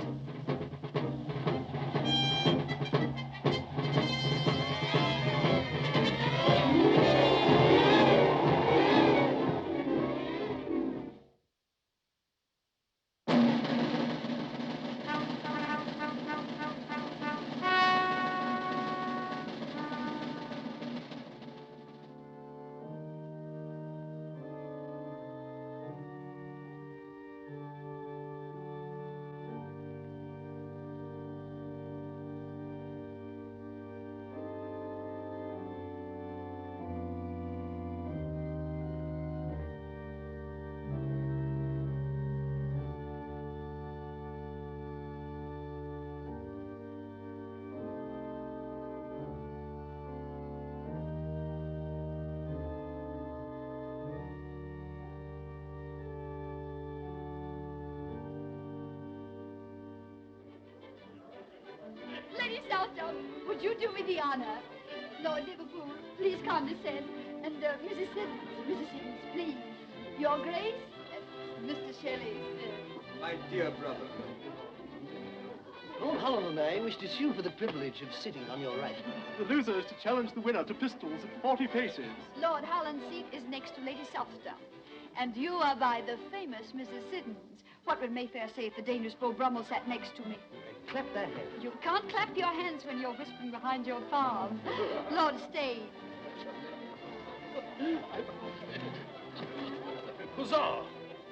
S2: Lady Southdown, would you do me the honor? Lord Liverpool, please condescend. And Mrs. Siddons, please. Your Grace, Mr. Shelley.
S11: My dear brother.
S13: Lord Holland and I wish to sue for the privilege of sitting on your right.
S10: The loser is to challenge the winner to pistols at 40 paces.
S2: Lord Holland's seat is next to Lady Southdown. And you are by the famous Mrs. Siddons. What would Mayfair say if the dangerous Beau Brummel sat next to me?
S4: clap their heads.
S2: You can't clap your hands when you're whispering behind your palm. Lord Stane.
S5: Huzzah!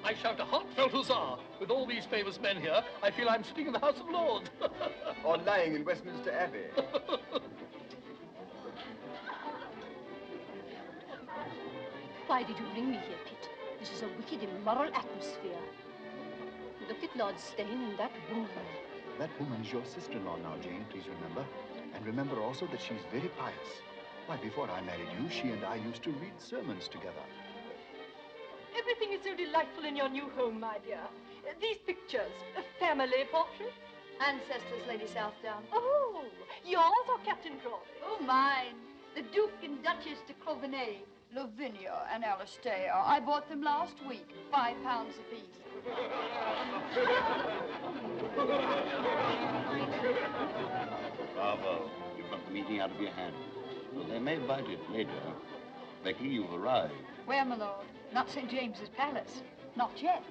S5: I shout a heartfelt huzzah. With all these famous men here, I feel I'm sitting in the House of Lords.
S11: Or lying in Westminster Abbey.
S14: Why did you bring me here, Pitt? This is a wicked, immoral atmosphere. Look at Lord Stane and that woman.
S10: That woman is your sister-in-law now, Jane, please remember. And remember also that she's very pious. Why, before I married you, she and I used to read sermons together.
S14: Everything is so delightful in your new home, my dear. These pictures, family portraits.
S2: Ancestors, Lady Southdown.
S14: Oh, yours or Captain Crawley?
S2: Oh, mine. The Duke and Duchess de Clovenay, Lavinia and Alistair. I bought them last week, £5 apiece.
S9: Bravo. You've got the meeting out of your hands. Well, they may bite it later. Becky, you've arrived.
S2: Where, my lord? Not St. James's Palace. Not yet.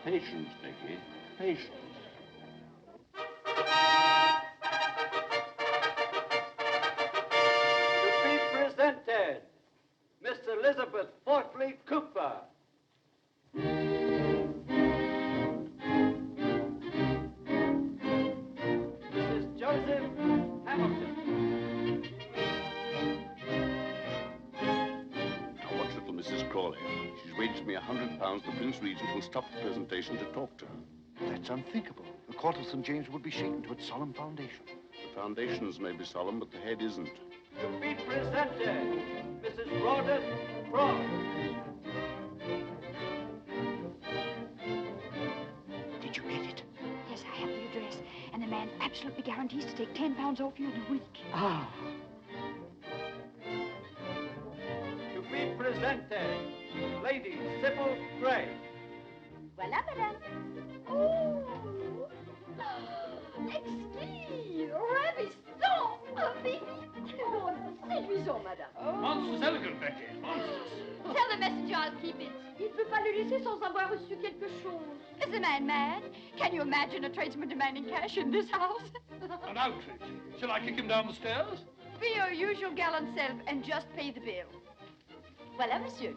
S9: Patience, Becky. Patience.
S13: To be presented, Miss Elizabeth Fortley Cooper. Mrs. Joseph Hamilton.
S9: Now, watch little Mrs. Crawley. She's waged me £100 the Prince Regent will stop the presentation to talk to her.
S10: That's unthinkable. The court of St. James would be shaken to its solemn foundation.
S9: The foundations may be solemn, but the head isn't.
S13: To be presented, Mrs. Rhoda Frost.
S2: Did you get it? Yes, I have the address. And the man absolutely guarantees to take £10 off you in a week.
S4: Ah.
S13: To be presented, Lady Sybil Gray.
S2: Voilà, madame. Oh! Exquis! Ravissant! Oh, séduisant, madame.
S5: Monstrous elegant, Becky. Monstrous.
S2: Tell the messenger I'll keep it. Il ne peut pas le laisser sans avoir reçu quelque chose. Is the man mad? Can you imagine a tradesman demanding cash in this house?
S5: An outrage. Shall I kick him down the stairs?
S2: Be your usual gallant self and just pay the bill. Voilà, monsieur.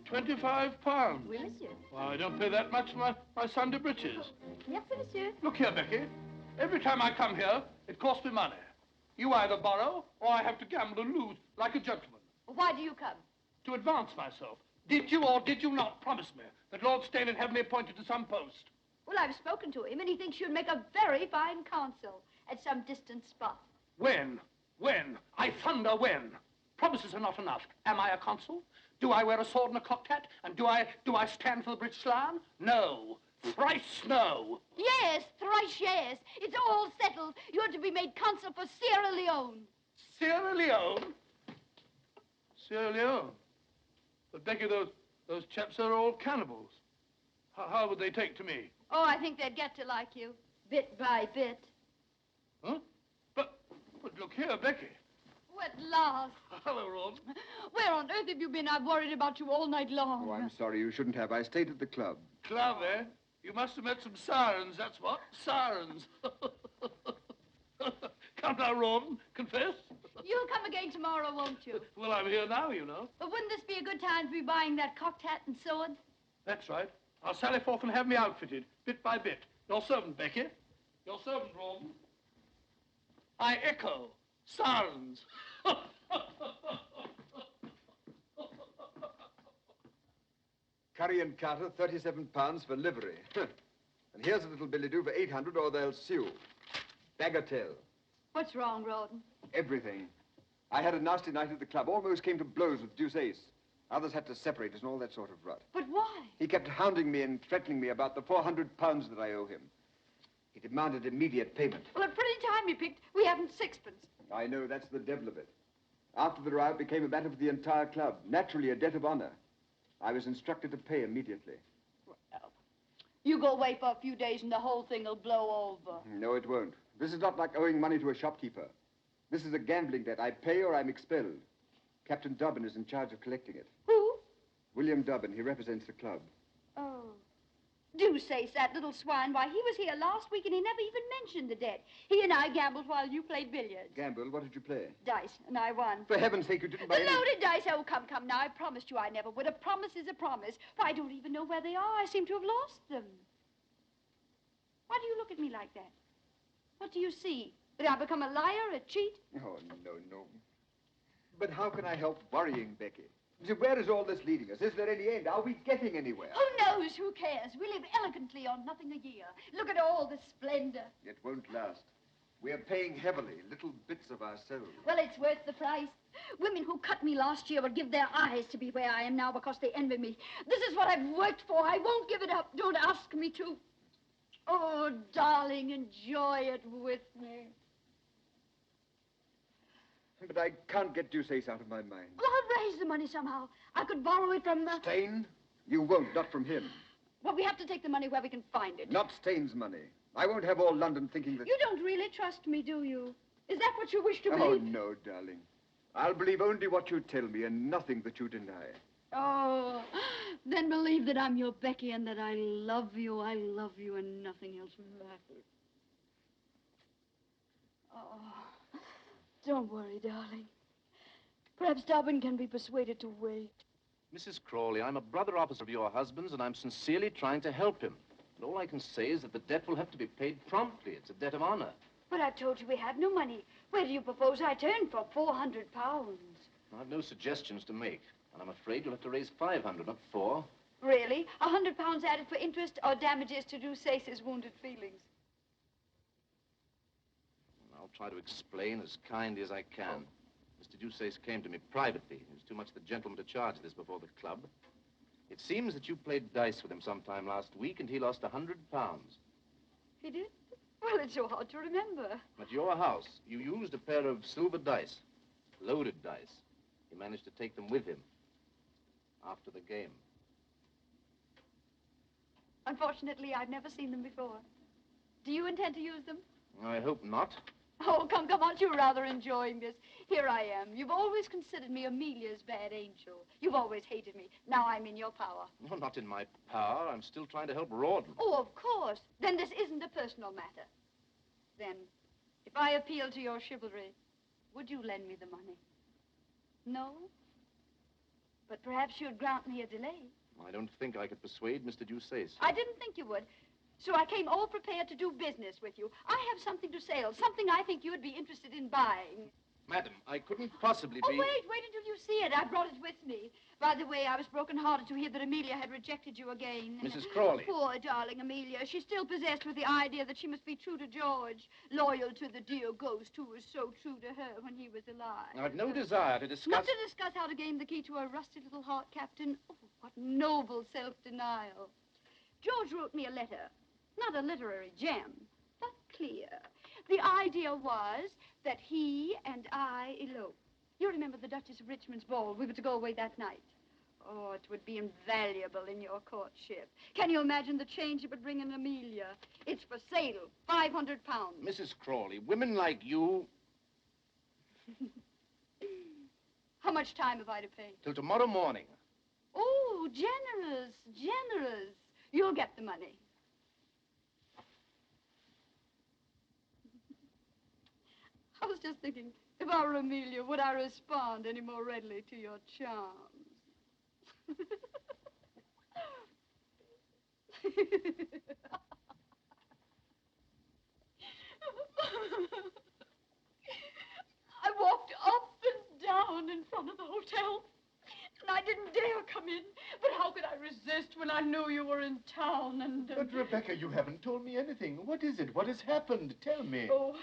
S5: £25.
S2: Oui, monsieur.
S5: Why, I don't pay that much for my Sunday breeches.
S2: Merci, monsieur.
S5: Look here, Becky. Every time I come here, it costs me money. You either borrow, or I have to gamble and lose like a gentleman.
S2: Why do you come?
S5: To advance myself. Did you or did you not promise me that Lord Stane would have me appointed to some post?
S2: Well, I've spoken to him, and he thinks you'd make a very fine consul at some distant spot.
S5: When? When? I thunder when? Promises are not enough. Am I a consul? Do I wear a sword and a cocked hat? And do I stand for the British Lion? No. Thrice no.
S2: Yes, thrice yes. It's all settled. You're to be made consul for Sierra Leone.
S5: Sierra Leone? Sierra Leone? But Becky, those chaps are all cannibals. How would they take to me?
S2: Oh, I think they'd get to like you, bit by bit.
S5: Huh? But look here, Becky.
S2: At last.
S5: Hello, Ron.
S2: Where on earth have you been? I've worried about you all night long.
S11: Oh, I'm sorry. You shouldn't have. I stayed at the club.
S5: Club, eh? You must have met some sirens, that's what. Sirens. Come now, Ron. Confess.
S2: You'll come again tomorrow, won't you?
S5: Well, I'm here now, you know.
S2: But wouldn't this be a good time to be buying that cocked hat and sword?
S5: That's right. I'll sally forth and have me outfitted, bit by bit. Your servant, Becky. Your servant, Ron. I echo. Sirens.
S11: Curry and Carter, £37 for livery. And here's a little billet-doux for 800 or they'll sue. Bagatelle.
S2: What's wrong, Rawdon?
S11: Everything. I had a nasty night at the club. Almost came to blows with Deuce Ace. Others had to separate us and all that sort of rot.
S2: But why?
S11: He kept hounding me and threatening me about the £400 that I owe him. He demanded immediate payment.
S2: Well, a pretty time you picked. We haven't sixpence.
S11: I know, that's the devil of it. After the row, it became a matter for the entire club. Naturally, a debt of honor. I was instructed to pay immediately.
S2: Well, you go away for a few days and the whole thing will blow over.
S11: No, it won't. This is not like owing money to a shopkeeper. This is a gambling debt. I pay or I'm expelled. Captain Dobbin is in charge of collecting it.
S2: Who?
S11: William Dobbin. He represents the club.
S2: Oh. Deuceace, that little swine. Why, he was here last week and he never even mentioned the debt. He and I gambled while you played billiards.
S11: Gamble? What did you play?
S2: Dice, and I won.
S11: For heaven's sake, you didn't buy
S2: The
S11: any...
S2: loaded dice. Oh, come now. I promised you I never would. A promise is a promise. Why, I don't even know where they are. I seem to have lost them. Why do you look at me like that? What do you see? That I've become a liar, a cheat?
S11: Oh, no. But how can I help worrying, Becky? Where is all this leading us? Is there any end? Are we getting anywhere?
S2: Who knows? Who cares? We live elegantly on nothing a year. Look at all the splendor.
S11: It won't last. We're paying heavily, little bits of ourselves.
S2: Well, it's worth the price. Women who cut me last year would give their eyes to be where I am now because they envy me. This is what I've worked for. I won't give it up. Don't ask me to. Oh, darling, enjoy it with me.
S11: But I can't get Deuceace out of my mind.
S2: Well, I'll raise the money somehow. I could borrow it from...
S11: Stain? You won't, not from him.
S2: Well, we have to take the money where we can find it.
S11: Not Stain's money. I won't have all London thinking that...
S2: You don't really trust me, do you? Is that what you wish to believe?
S11: Oh, no, darling. I'll believe only what you tell me and nothing that you deny.
S2: Oh, then believe that I'm your Becky and that I love you, and nothing else matters. Oh, don't worry, darling. Perhaps Dobbin can be persuaded to wait.
S7: Mrs. Crawley, I'm a brother officer of your husband's, and I'm sincerely trying to help him. And all I can say is that the debt will have to be paid promptly. It's a debt of honor.
S2: But I told you we have no money. Where do you propose I turn for 400 pounds?
S7: I've no suggestions to make, and I'm afraid you'll have to raise 500, not 4.
S2: Really? 100 pounds added for interest or damages to Deuceace's wounded feelings?
S7: I'll try to explain as kindly as I can. Mr. Deuceace came to me privately. He was too much the gentleman to charge this before the club. It seems that you played dice with him sometime last week, and he lost 100 pounds.
S2: He did? Well, it's so hard to remember.
S7: At your house, you used a pair of silver dice, loaded dice. He managed to take them with him after the game.
S2: Unfortunately, I've never seen them before. Do you intend to use them?
S7: I hope not.
S2: Oh, come, aren't you rather enjoying this? Here I am. You've always considered me Amelia's bad angel. You've always hated me. Now I'm in your power.
S7: No, not in my power. I'm still trying to help Rawdon.
S2: Oh, of course. Then this isn't a personal matter. Then, if I appeal to your chivalry, would you lend me the money? No? But perhaps you'd grant me a delay.
S7: I don't think I could persuade Mr. Deuceace.
S2: I didn't think you would. So I came all prepared to do business with you. I have something to sell, something I think you'd be interested in buying.
S7: Madam, I couldn't possibly be...
S2: Oh, wait until you see it. I brought it with me. By the way, I was broken-hearted to hear that Amelia had rejected you again.
S7: Mrs. Crawley.
S2: Poor darling Amelia. She's still possessed with the idea that she must be true to George, loyal to the dear ghost who was so true to her when he was alive.
S7: I've no desire to discuss...
S2: Not to discuss how to gain the key to her rusty little heart, Captain. Oh, what noble self-denial. George wrote me a letter. Not a literary gem, but clear. The idea was that he and I elope. You remember the Duchess of Richmond's ball? We were to go away that night. Oh, it would be invaluable in your courtship. Can you imagine the change it would bring in Amelia? It's for sale, 500 pounds.
S7: Mrs. Crawley, women like you...
S2: How much time have I to pay?
S7: Till tomorrow morning.
S2: Oh, generous, generous. You'll get the money. I was just thinking, if I were Amelia, would I respond any more readily to your charms? I walked up and down in front of the hotel, and I didn't dare come in. But how could I resist when I knew you were in town and...
S10: But, Rebecca, you haven't told me anything. What is it? What has happened? Tell me.
S2: Oh,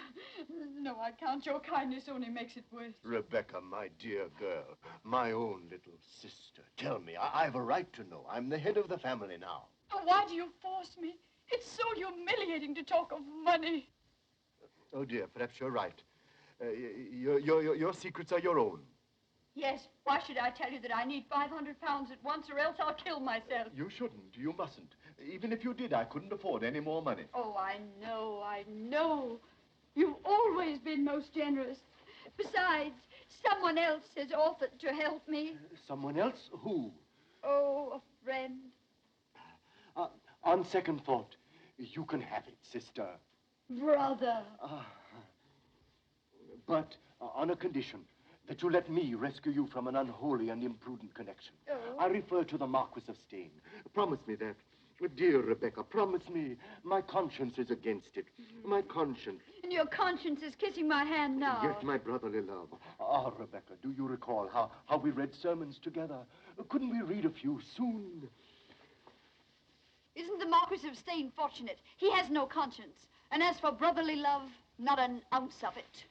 S2: no, I can't. Your kindness only makes it worse.
S13: Rebecca, my dear girl, my own little sister. Tell me, I've a right to know. I'm the head of the family now.
S2: Oh, why do you force me? It's so humiliating to talk of money.
S10: Oh, dear, perhaps you're right. Your secrets are your own.
S2: Yes, why should I tell you that I need 500 pounds at once or else I'll kill myself?
S10: You shouldn't. You mustn't. Even if you did, I couldn't afford any more money.
S2: Oh, I know. You've always been most generous. Besides, someone else has offered to help me.
S10: Someone else? Who?
S2: Oh, a friend.
S13: On second thought, you can have it, sister.
S2: Brother.
S13: But on a condition that you let me rescue you from an unholy and imprudent connection.
S2: Oh.
S13: I refer to the Marquis of Stane. Promise me that. Dear Rebecca, promise me. My conscience is against it. My conscience.
S2: And your conscience is kissing my hand now.
S13: Yet my brotherly love. Ah, Rebecca, do you recall how we read sermons together? Couldn't we read a few soon?
S2: Isn't the Marquis of Stane fortunate? He has no conscience. And as for brotherly love, not an ounce of it.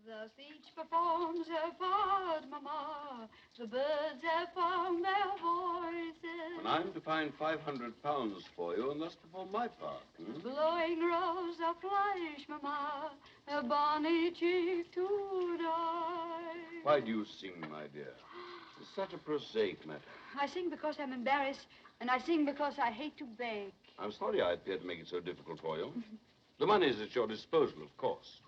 S2: Thus each performs her part, Mama. The birds have found their voices.
S9: And I'm to find £500 for you and thus perform my part.
S2: Blowing rose of flesh, Mama. A bonny cheek to die.
S9: Why do you sing, my dear? It's such a prosaic matter.
S2: I sing because I'm embarrassed, and I sing because I hate to beg.
S9: I'm sorry I appeared to make it so difficult for you. The money's at your disposal, of course.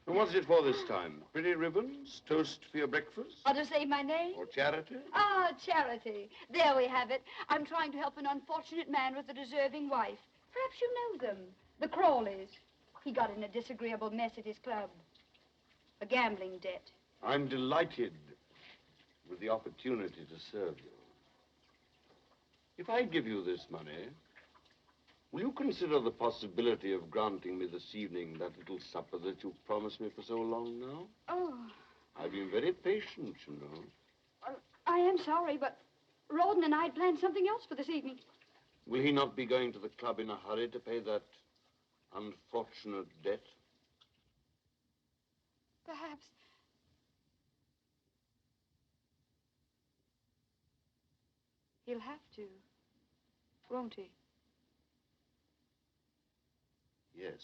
S9: And what's it for this time? Pretty ribbons? Toast for your breakfast?
S2: Or to say my name?
S9: Or charity?
S2: Ah, charity. There we have it. I'm trying to help an unfortunate man with a deserving wife. Perhaps you know them. The Crawleys. He got in a disagreeable mess at his club. A gambling debt.
S9: I'm delighted with the opportunity to serve you. If I give you this money, will you consider the possibility of granting me this evening that little supper that you've promised me for so long now?
S2: Oh.
S9: I've been very patient, you know.
S2: I am sorry, but Rawdon and I had planned something else for this evening.
S9: Will he not be going to the club in a hurry to pay that unfortunate debt?
S2: Perhaps. He'll have to, won't he?
S9: Yes.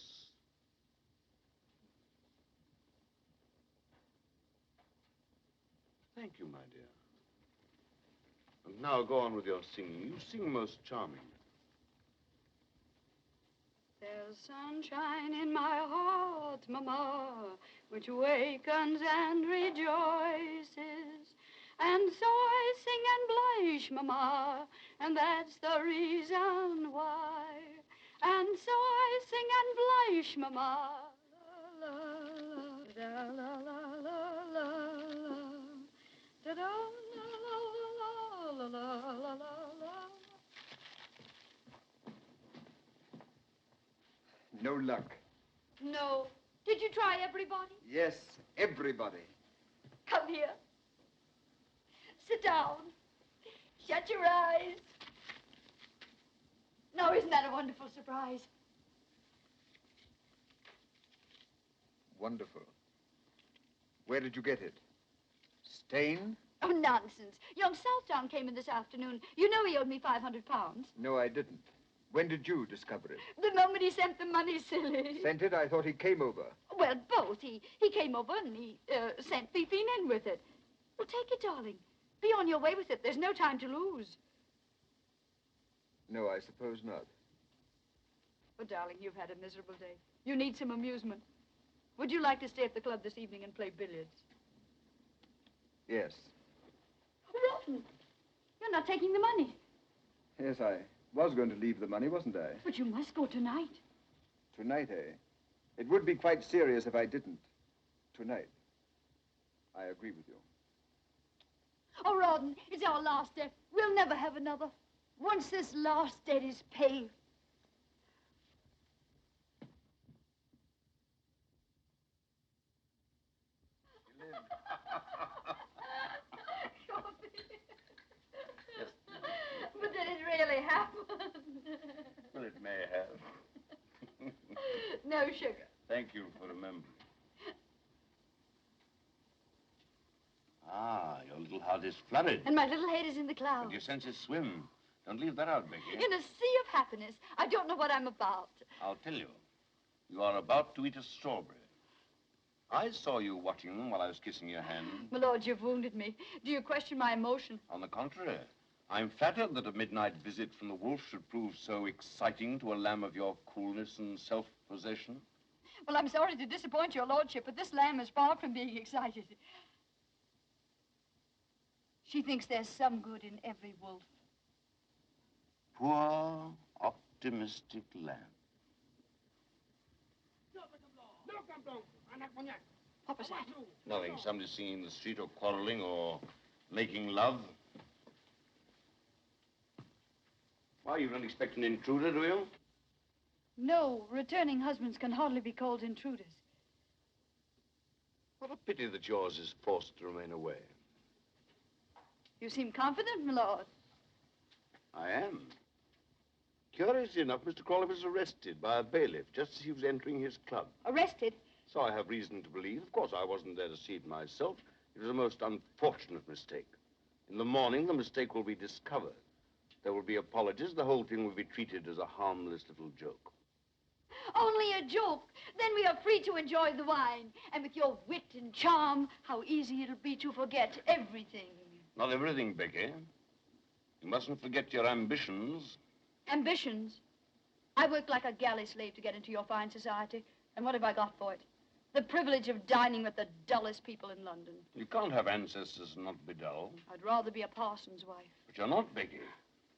S9: Thank you, my dear. And now go on with your singing. You sing most charming.
S2: There's sunshine in my heart, Mama, which wakens and rejoices. And so I sing and blush, Mama, and that's the reason why. And so I sing and blush, Mama. La, la, la, la, la, la, da, da, la, la, la, la, la, la.
S11: No luck.
S2: No. Did you try everybody?
S11: Yes, everybody.
S2: Come here. Sit down. Shut your eyes. Now, isn't that a wonderful surprise?
S11: Wonderful. Where did you get it? Stane?
S2: Oh, nonsense. Young Southdown came in this afternoon. You know he owed me £500.
S11: No, I didn't. When did you discover it?
S2: The moment he sent the money, silly.
S11: Sent it? I thought he came over.
S2: Well, both. He came over and he sent Fifine in with it. Well, take it, darling. Be on your way with it. There's no time to lose.
S11: No, I suppose not.
S2: Oh, darling, you've had a miserable day. You need some amusement. Would you like to stay at the club this evening and play billiards?
S11: Yes.
S2: Rotten. You're not taking the money.
S11: Yes, I was going to leave the money, wasn't I?
S2: But you must go tonight.
S11: Tonight, eh? It would be quite serious if I didn't. Tonight. I agree with you.
S2: Oh, Rawdon, it's our last debt. We'll never have another. Once this last debt is paid. But did it really happen?
S9: Well, it may have.
S2: No sugar.
S9: Thank you for remembering. Ah, your little heart is flooded.
S2: And my little head is in the
S9: And
S2: clouds.
S9: your senses swim. Don't leave that out, Becky.
S2: In a sea of happiness. I don't know what I'm about.
S9: I'll tell you. You are about to eat a strawberry. I saw you watching them while I was kissing your hand.
S2: My lord, you've wounded me. Do you question my emotion?
S9: On the contrary, I'm flattered that a midnight visit from the wolf should prove so exciting to a lamb of your coolness and self-possession.
S2: Well, I'm sorry to disappoint your lordship, but this lamb is far from being excited. She thinks there's some good in every wolf.
S9: Poor, optimistic lamb.
S2: What was that?
S9: Nothing. Somebody singing in the street or quarreling or making love. Why, you don't expect an intruder, do you?
S2: No, returning husbands can hardly be called intruders.
S9: What a pity that yours is forced to remain away.
S2: You seem confident, my lord.
S9: I am. Curiously enough, Mr. Crawley was arrested by a bailiff just as he was entering his club.
S2: Arrested?
S9: So I have reason to believe. Of course, I wasn't there to see it myself. It was a most unfortunate mistake. In the morning, the mistake will be discovered. There will be apologies. The whole thing will be treated as a harmless little joke.
S2: Only a joke. Then we are free to enjoy the wine. And with your wit and charm, how easy it'll be to forget everything.
S9: Not everything, Becky. You mustn't forget your ambitions.
S2: Ambitions? I worked like a galley slave to get into your fine society. And what have I got for it? The privilege of dining with the dullest people in London.
S9: You can't have ancestors and not be dull.
S2: I'd rather be a parson's wife.
S9: But you're not, Becky.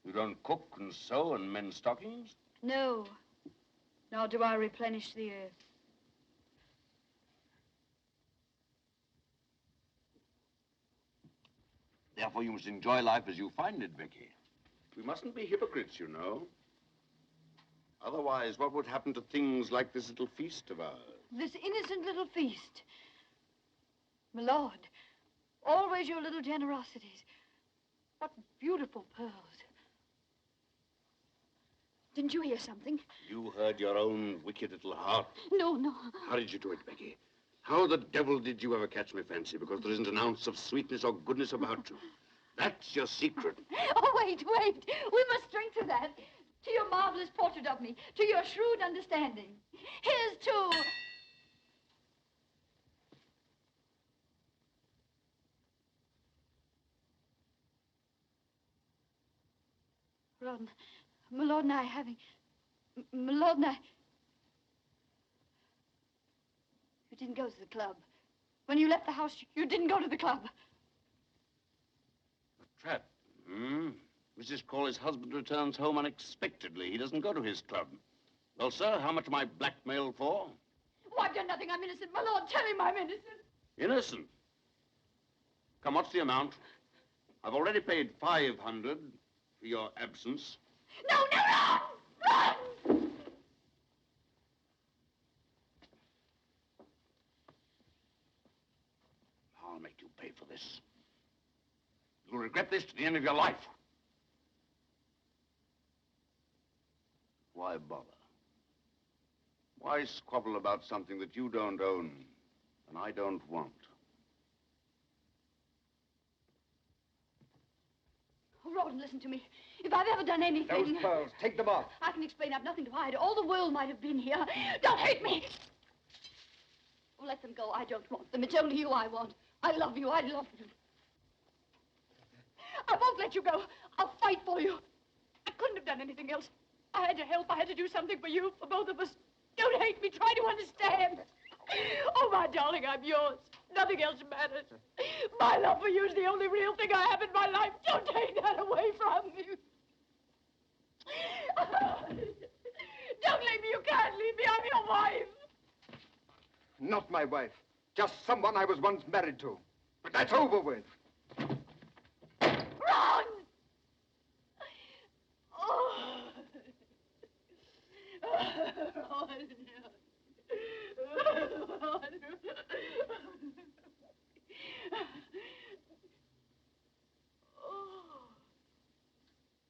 S9: You don't cook and sew and mend stockings.
S2: No. Nor do I replenish the earth.
S9: Therefore, you must enjoy life as you find it, Becky. We mustn't be hypocrites, you know. Otherwise, what would happen to things like this little feast of ours?
S2: This innocent little feast. My lord, always your little generosities. What beautiful pearls. Didn't you hear something?
S9: You heard your own wicked little heart.
S2: No, no.
S9: How did you do it, Becky? How the devil did you ever catch my fancy? Because there isn't an ounce of sweetness or goodness about you. That's your secret.
S2: Oh, wait, wait. We must drink to that. To your marvelous portrait of me. To your shrewd understanding. Here's to... Ron, my lord and I having... My lord and I... You didn't go to the club. When you left the house, you didn't go to the club.
S9: A trap, hmm? Mrs. Crawley's husband returns home unexpectedly. He doesn't go to his club. Well, sir, how much am I blackmailed for?
S2: Oh, I've done nothing. I'm innocent. My lord, tell him I'm innocent.
S9: Innocent? Come, what's the amount? I've already paid 500 for your absence.
S2: No, no, Ron! Run!
S9: I'll make you pay for this. You'll regret this to the end of your life. Why bother? Why squabble about something that you don't own and I don't want?
S2: Oh, Ron, listen to me. If I've ever done anything...
S11: Those pearls, take them off.
S2: I can explain. I've nothing to hide. All the world might have been here. Don't hate me! Oh, let them go. I don't want them. It's only you I want. I love you. I love you. I won't let you go. I'll fight for you. I couldn't have done anything else. I had to help. I had to do something for you, for both of us. Don't hate me. Try to understand. Oh, my darling, I'm yours. Nothing else matters. My love for you is the only real thing I have in my life. Don't take that away from me. Don't leave me. You can't leave me. I'm your wife.
S11: Not my wife. Just someone I was once married to. But that's over with.
S2: Ron! Oh. Oh,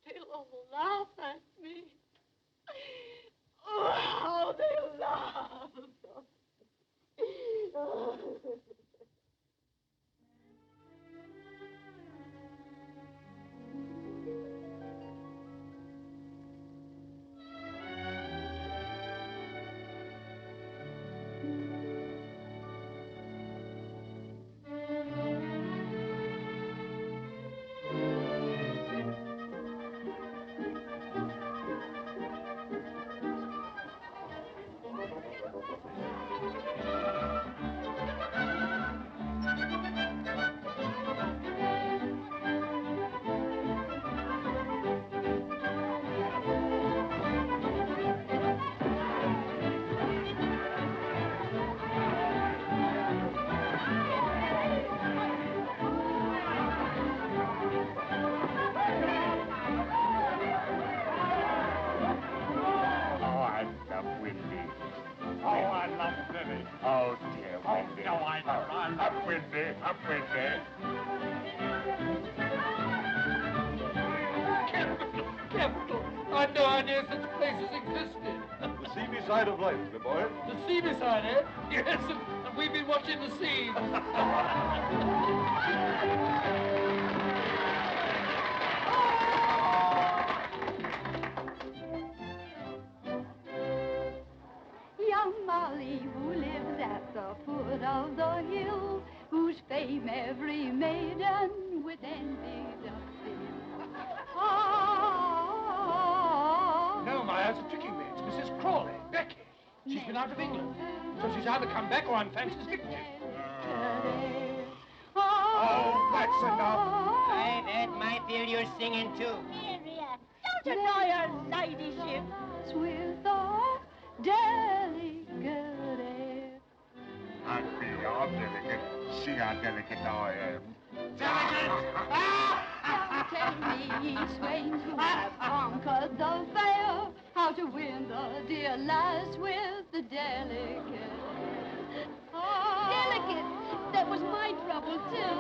S2: they'll all laugh at me. Oh, how they'll laugh.
S8: Oh, dear, Wendy. Oh, no, I know. Up with me, up with me.
S5: Capital. I had no idea such places existed.
S9: The seamy side of life, my boy.
S5: The seamy side, eh? Yes, and we've been watching the sea.
S2: Young Molly, who lives at the foot of the hill, whose fame every maiden with envy doth fill.
S5: No, my eyes are tricking me. It's Mrs. Crawley, Becky. She's been out of England. So she's either come back or I'm Fancy's victim.
S8: Oh, that's enough.
S12: Aye, that might feel your singing too. Miriam, don't annoy her ladyship.
S2: With a delicate air.
S8: I'd be all delicate. See how delicate I am.
S2: Tell me, swains who have conquered the fair, how to win the dear lass with the delicate. Delicate? That was my trouble, too.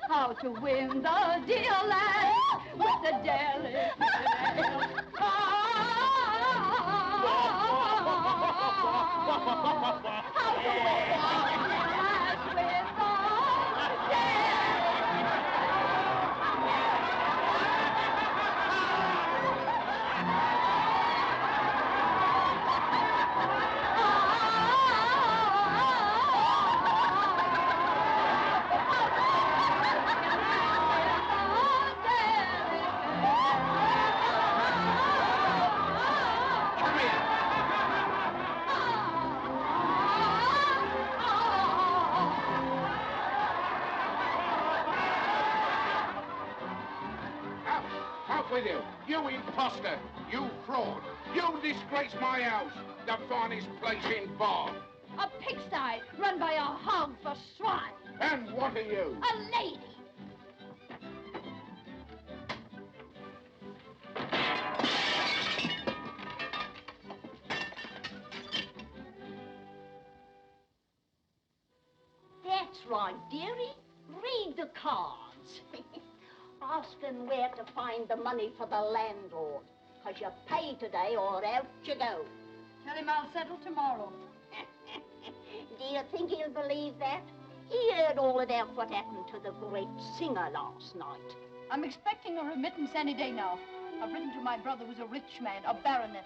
S2: How to win the dear lass with the delicate. How to win the dear lass with the
S8: Out with you! You imposter! You fraud! You disgrace my house! The finest place in Bath!
S2: a pigsty run by a hog for swine.
S8: And what are you?
S2: A lady.
S12: That's right, dearie. Read the cards. Ask them where to find the money for the landlord. Because you pay today or out you go.
S2: Tell him I'll settle tomorrow.
S12: Do you think he'll believe that? He heard all about what happened to the great singer last night.
S2: I'm expecting a remittance any day now. I've written to my brother who's a rich man, a baronet.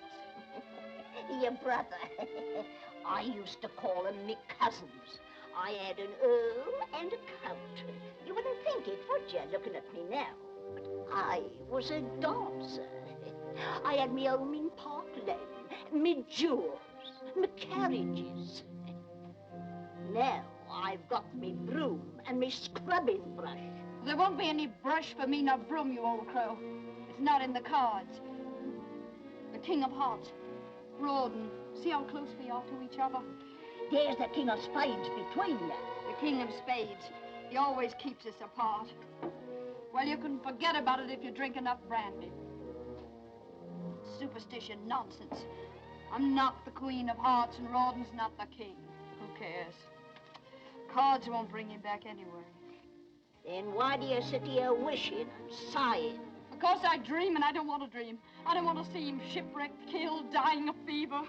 S12: Your brother. I used to call them me cousins. I had an earl and a count. You wouldn't think it, would you, looking at me now? But I was a dancer. I had me home in Park Lane, me jewels, me carriages. Now I've got me broom and me scrubbing brush.
S2: There won't be any brush for me nor broom, you old crow. It's not in the cards. The King of Hearts, Rawdon. See how close we are to each other?
S12: There's the King of Spades between you.
S2: The King of Spades. He always keeps us apart. Well, you can forget about it if you drink enough brandy. Superstition, nonsense. I'm not the Queen of Hearts and Rawdon's not the King. Who cares? Cards won't bring him back anyway.
S12: Then why do you sit here wishing and sighing?
S2: Because I dream and I don't want to dream. I don't want to see him shipwrecked, killed, dying of fever.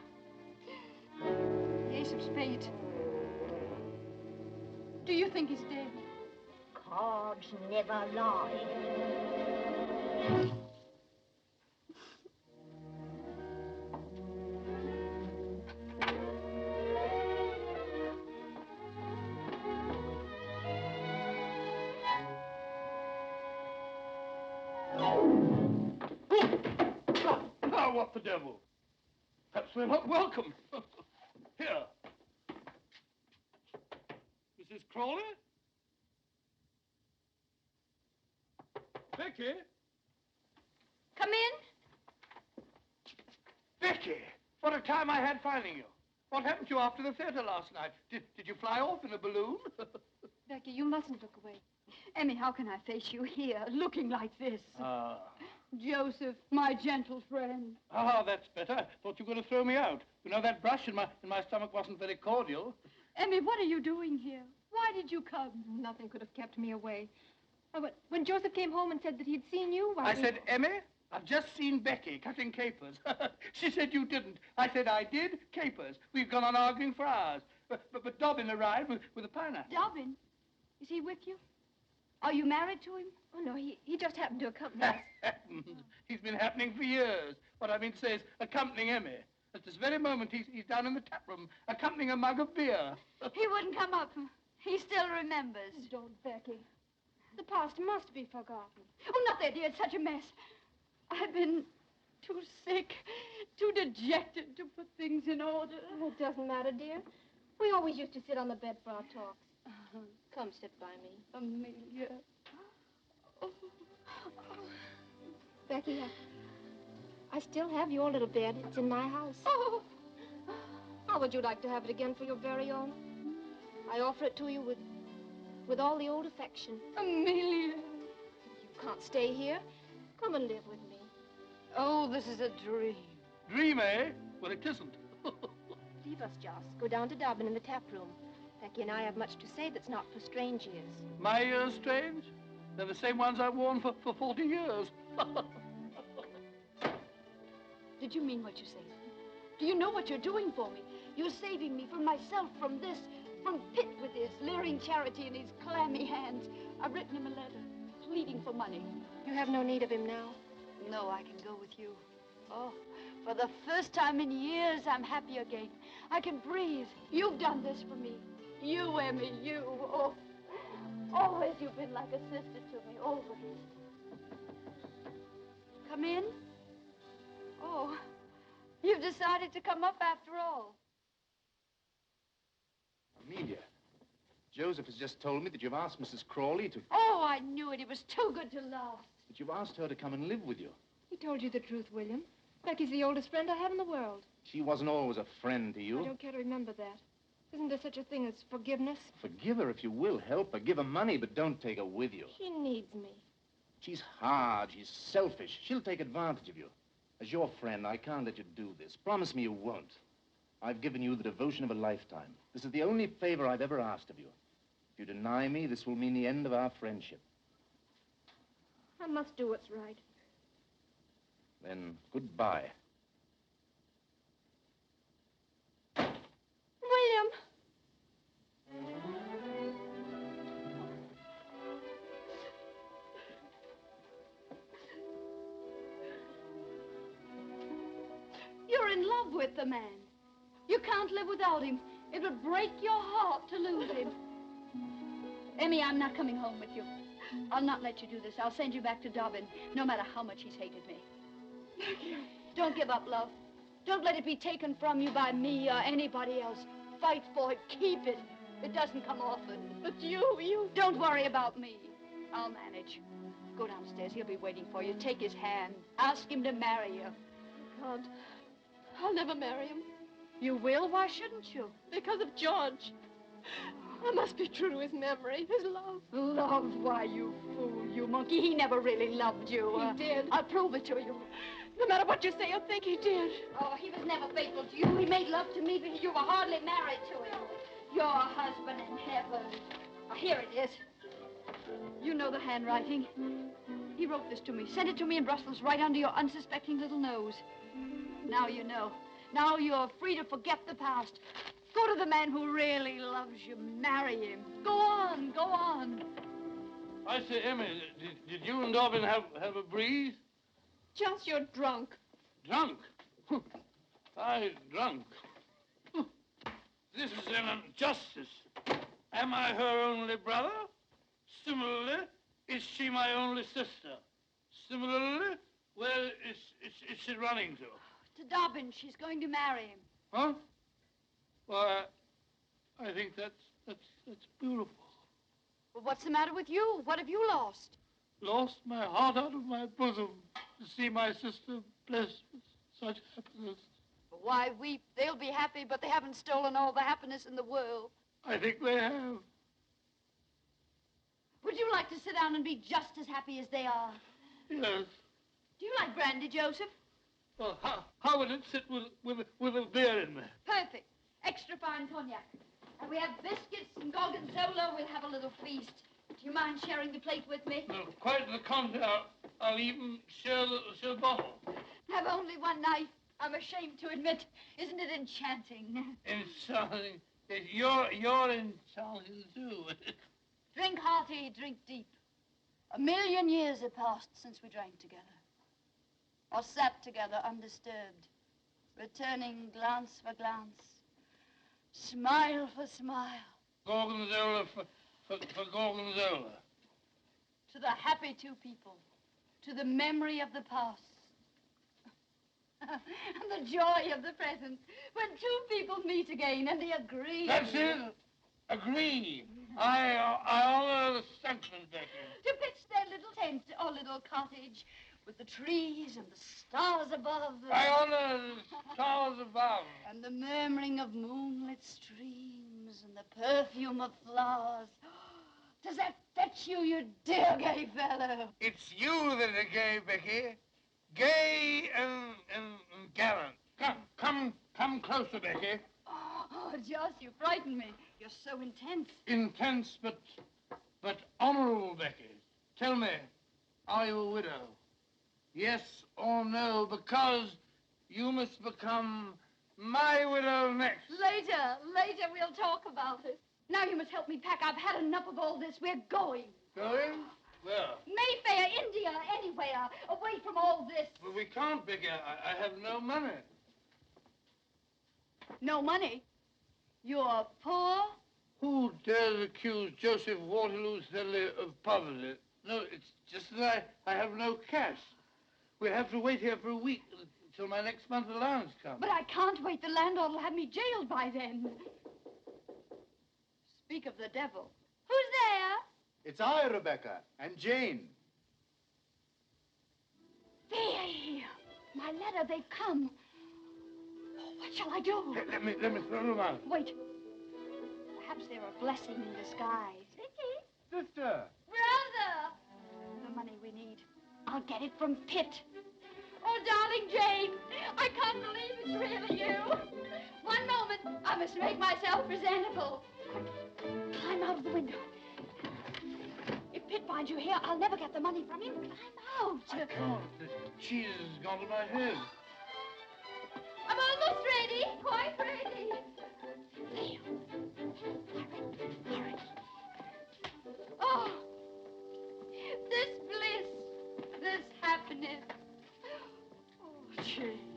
S2: The Ace of Spades. Do you think he's dead?
S12: Cards never lie.
S5: Now, what the devil? Perhaps we're not welcome. Here. Mrs. Crawley? Becky?
S2: Come in.
S5: Becky! What a time I had finding you. What happened to you after the theater last night? Did you fly off in a balloon?
S3: Becky, you mustn't look away.
S2: Emmy, how can I face you here, looking like this? Joseph, my gentle friend.
S5: Ah, that's better. Thought you were going to throw me out. You know, that brush in my stomach wasn't very cordial.
S2: Emmy, what are you doing here? Why did you come?
S3: Nothing could have kept me away. Oh, but when Joseph came home and said that he'd seen you,
S5: I said, Emmy, I've just seen Becky cutting capers. She said you didn't. I said I did. Capers. We've gone on arguing for hours. But Dobbin arrived with a pineapple.
S2: Dobbin? Is he with you? Are you married to him?
S3: Oh, no, he just happened to accompany us.
S5: He's been happening for years. What I mean to say is accompanying Emmy. At this very moment, he's down in the tap room, accompanying a mug of beer.
S2: He wouldn't come up. He still remembers.
S3: Don't, Becky. The past must be forgotten.
S2: Oh, not that, dear. It's such a mess. I've been too sick, too dejected to put things in order.
S3: Oh, it doesn't matter, dear. We always used to sit on the bed for our talks. Come sit by me.
S2: Amelia. Oh.
S3: Becky, I still have your little bed. It's in my house.
S2: Oh.
S3: How would you like to have it again for your very own? I offer it to you with all the old affection.
S2: Amelia.
S3: You can't stay here. Come and live with me.
S2: Oh, this is a dream.
S5: Dream, eh? Well, it isn't.
S3: Leave us, Joss. Go down to Dobbin in the tap room. Becky and I have much to say that's not for strange ears.
S5: My ears strange? They're the same ones I've worn for 40 years.
S2: Did you mean what you said? Do you know what you're doing for me? You're saving me from myself, from this, from Pitt with his leering charity in his clammy hands. I've written him a letter, pleading for money.
S3: You have no need of him now.
S2: No, I can go with you. Oh, for the first time in years, I'm happy again. I can breathe. You've done this for me. You, Emmy, you. Oh, always you've been like a sister to me, always. Come in. Oh, you've decided to come up after all.
S7: Amelia, Joseph has just told me that you've asked Mrs. Crawley to...
S2: Oh, I knew it. It was too good to last.
S7: that you've asked her to come and live with you.
S3: He told you the truth, William. Becky's the oldest friend I have in the world.
S7: She wasn't always a friend to you.
S3: I don't care to remember that. Isn't there such a thing as forgiveness?
S7: Forgive her if you will. Help her. Give her money, but don't take her with you.
S3: She needs me.
S7: She's hard. She's selfish. She'll take advantage of you. As your friend, I can't let you do this. Promise me you won't. I've given you the devotion of a lifetime. This is the only favor I've ever asked of you. If you deny me, this will mean the end of our friendship.
S3: I must do what's right.
S7: Then, goodbye.
S3: William!
S2: You're in love with the man. You can't live without him. It would break your heart to lose him. Emmy, I'm not coming home with you. I'll not let you do this. I'll send you back to Dobbin, no matter how much he's hated me. Don't give up, love. Don't let it be taken from you by me or anybody else. Fight for it. Keep it. It doesn't come often. But you... Don't worry about me. I'll manage. Go downstairs. He'll be waiting for you. Take his hand. Ask him to marry you.
S3: I can't. I'll never marry him.
S2: You will? Why shouldn't you?
S3: Because of George. I must be true to his memory, his love.
S2: Love? Why, you fool, you monkey. He never really loved you.
S3: He did.
S2: I'll prove it to you.
S3: No matter what you say, you'll think he did.
S2: Oh, he was never faithful to you. He made love to me, but you were hardly married to him. Your husband in heaven. Oh, here it is. You know the handwriting. He wrote this to me. Sent it to me in Brussels, right under your unsuspecting little nose. Now you know. Now you're free to forget the past. Go to the man who really loves you. Marry him. Go on, go on.
S5: I say, Emmy, did you and Dobbin have a breeze?
S3: Just you're drunk.
S5: Drunk? I drunk. This is an injustice. Am I her only brother? Similarly, is she my only sister? Similarly, where is she running to?
S2: To Dobbin. She's going to marry him.
S5: Huh? Well, I think that's beautiful.
S2: Well, what's the matter with you? What have you lost?
S5: Lost my heart out of my bosom to see my sister blessed with such happiness.
S2: Why weep? They'll be happy, but they haven't stolen all the happiness in the world.
S5: I think they have.
S2: Would you like to sit down and be just as happy as they are?
S5: Yes.
S2: Do you like brandy, Joseph?
S5: Well, how would it sit with a beer in there?
S2: Perfect. Extra fine cognac. And we have biscuits and gorgonzola. We'll have a little feast. Do you mind sharing the plate with me?
S5: No, quite the contrary. I'll even share the bottle.
S2: Have only one knife. I'm ashamed to admit. Isn't it enchanting?
S5: Enchanting. You're enchanting, too.
S2: Drink hearty, drink deep. 1,000,000 years have passed since we drank together. Or sat together undisturbed, returning glance for glance, smile for smile.
S5: Gorgonzola for gorgonzola.
S2: To the happy two people, to the memory of the past, and the joy of the present, when two people meet again and they agree.
S5: That's it. Agree. I honor the sentiment, Becky.
S2: To pitch their little tent or little cottage with the trees and the stars above.
S5: I honor the stars above.
S2: And the murmuring of moonlit streams and the perfume of flowers. Does that fetch you, you dear gay fellow?
S5: It's you that are gay, Becky. Gay and gallant. Come closer, Becky.
S2: Oh, Joss, you frighten me. You're so intense.
S5: Intense, but honorable, Becky. Tell me, are you a widow? Yes or no, because you must become my widow next.
S2: Later we'll talk about it. Now you must help me pack. I've had enough of all this. We're going.
S5: Going? Where?
S2: Mayfair, India, anywhere. Away from all this.
S5: But we can't, Becky. I have no money.
S2: No money? You're poor?
S5: Who dares accuse Joseph Waterloo Sedley of poverty? No, it's just that I have no cash. We'll have to wait here for a week until my next month's allowance comes.
S2: But I can't wait. The landlord will have me jailed by then. Speak of the devil. Who's there?
S10: It's I, Rebecca, and Jane.
S2: They're here. My letter, they've come. Oh, what shall I do?
S5: Let me throw them out.
S2: Wait. Perhaps they're a blessing in disguise. Vicky?
S10: Sister.
S2: Brother! The money we need. I'll get it from Pitt. Oh, darling Jane, I can't believe it's really you. One moment. I must make myself presentable. Quick, climb out of the window. If Pitt finds you here, I'll never get the money from him. Climb out.
S5: I can't. The cheese has gone to my head.
S2: I'm almost ready. Quite ready. There. Hurry. Oh, this bliss, this happiness. Oh, Jane,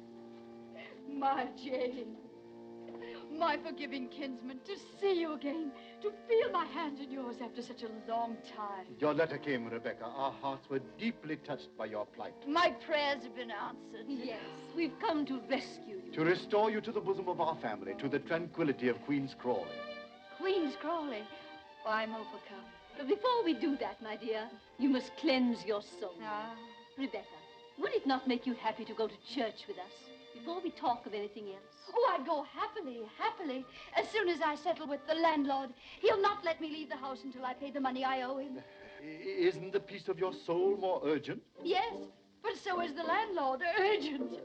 S2: my Jane, my forgiving kinsman, to see you again, to feel my hands in yours after such a long time.
S10: Your letter came, Rebecca. Our hearts were deeply touched by your plight.
S2: My prayers have been answered.
S14: Yes, we've come to rescue you.
S10: To restore you to the bosom of our family, to the tranquility of Queen's Crawley.
S2: Queen's Crawley? Oh, I'm overcome.
S14: But before we do that, my dear, you must cleanse your soul.
S2: Ah.
S14: Rebecca, would it not make you happy to go to church with us before we talk of anything else?
S2: Oh, I'd go happily. As soon as I settle with the landlord, he'll not let me leave the house until I pay the money I owe him.
S10: Isn't the peace of your soul more urgent?
S2: Yes, but so is the landlord. Urgent.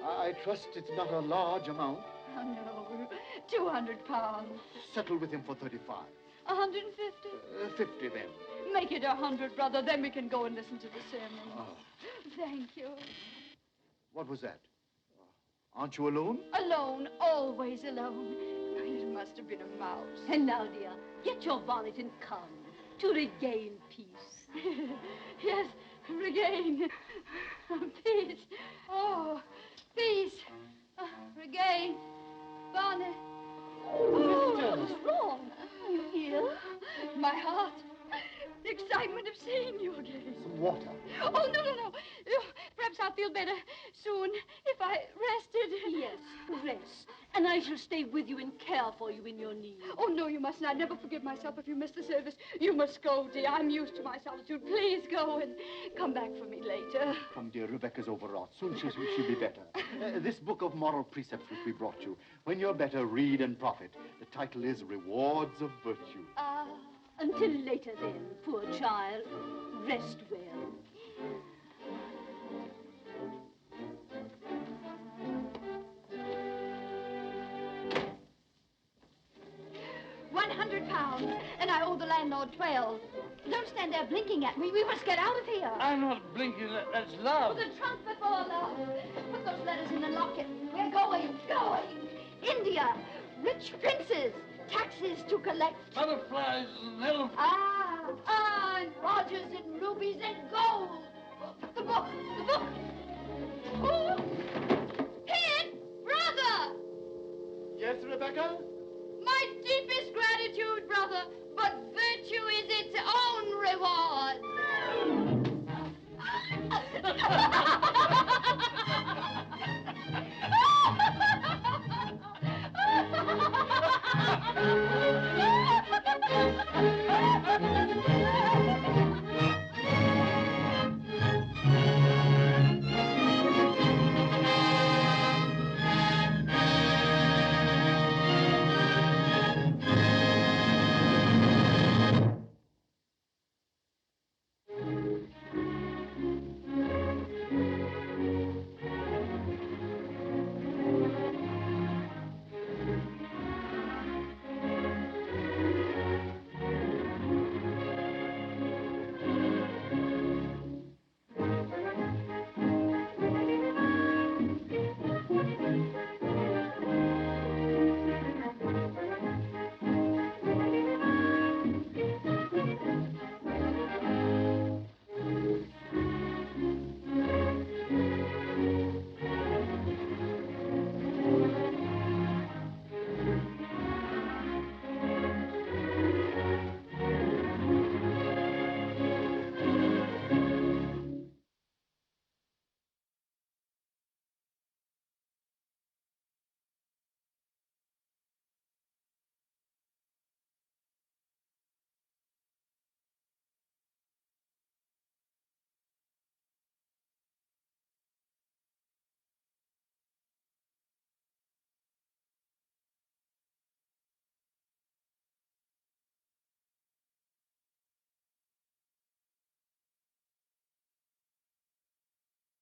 S10: I trust it's not a large amount.
S2: Oh, no. 200 pounds.
S10: Settle with him for 35.
S2: 150?
S10: 50 then.
S2: Make it 100, brother. Then we can go and listen to the sermon.
S10: Oh.
S2: Thank you.
S10: What was that? Aren't you alone?
S2: Alone, always alone. It must have been a mouse.
S14: And now, dear, get your bonnet and come to regain peace.
S2: Yes, regain. Peace. Oh, peace. Regain. Bonnet.
S14: Oh, what's wrong? Are you ill?
S2: My heart. The excitement of seeing you again.
S10: Some water.
S2: Oh, no. Perhaps I'll feel better soon if I rested.
S14: Yes, rest. And I shall stay with you and care for you in your need.
S2: Oh, no, you mustn't. I'd never forgive myself if you missed the service. You must go, dear. I'm used to my solitude. Please go and come back for me later.
S10: Come, dear, Rebecca's overwrought. Soon she'll be better. This book of moral precepts which we brought you. When you're better, read and profit. The title is Rewards of Virtue.
S14: Until later then, poor child. Rest well.
S2: £10, and I owe the landlord 12. Don't stand there blinking at me. We must get out of here.
S5: I'm not blinking. That's love.
S2: Put the trunk before love. Put those letters in the locket. We're going. India. Rich princes. Taxes to collect.
S5: Butterflies and elephants.
S2: And Rogers and rubies and gold. The book. Oh! Kid! Brother!
S10: Yes, Rebecca?
S2: My deepest gratitude, brother, but virtue is its own reward.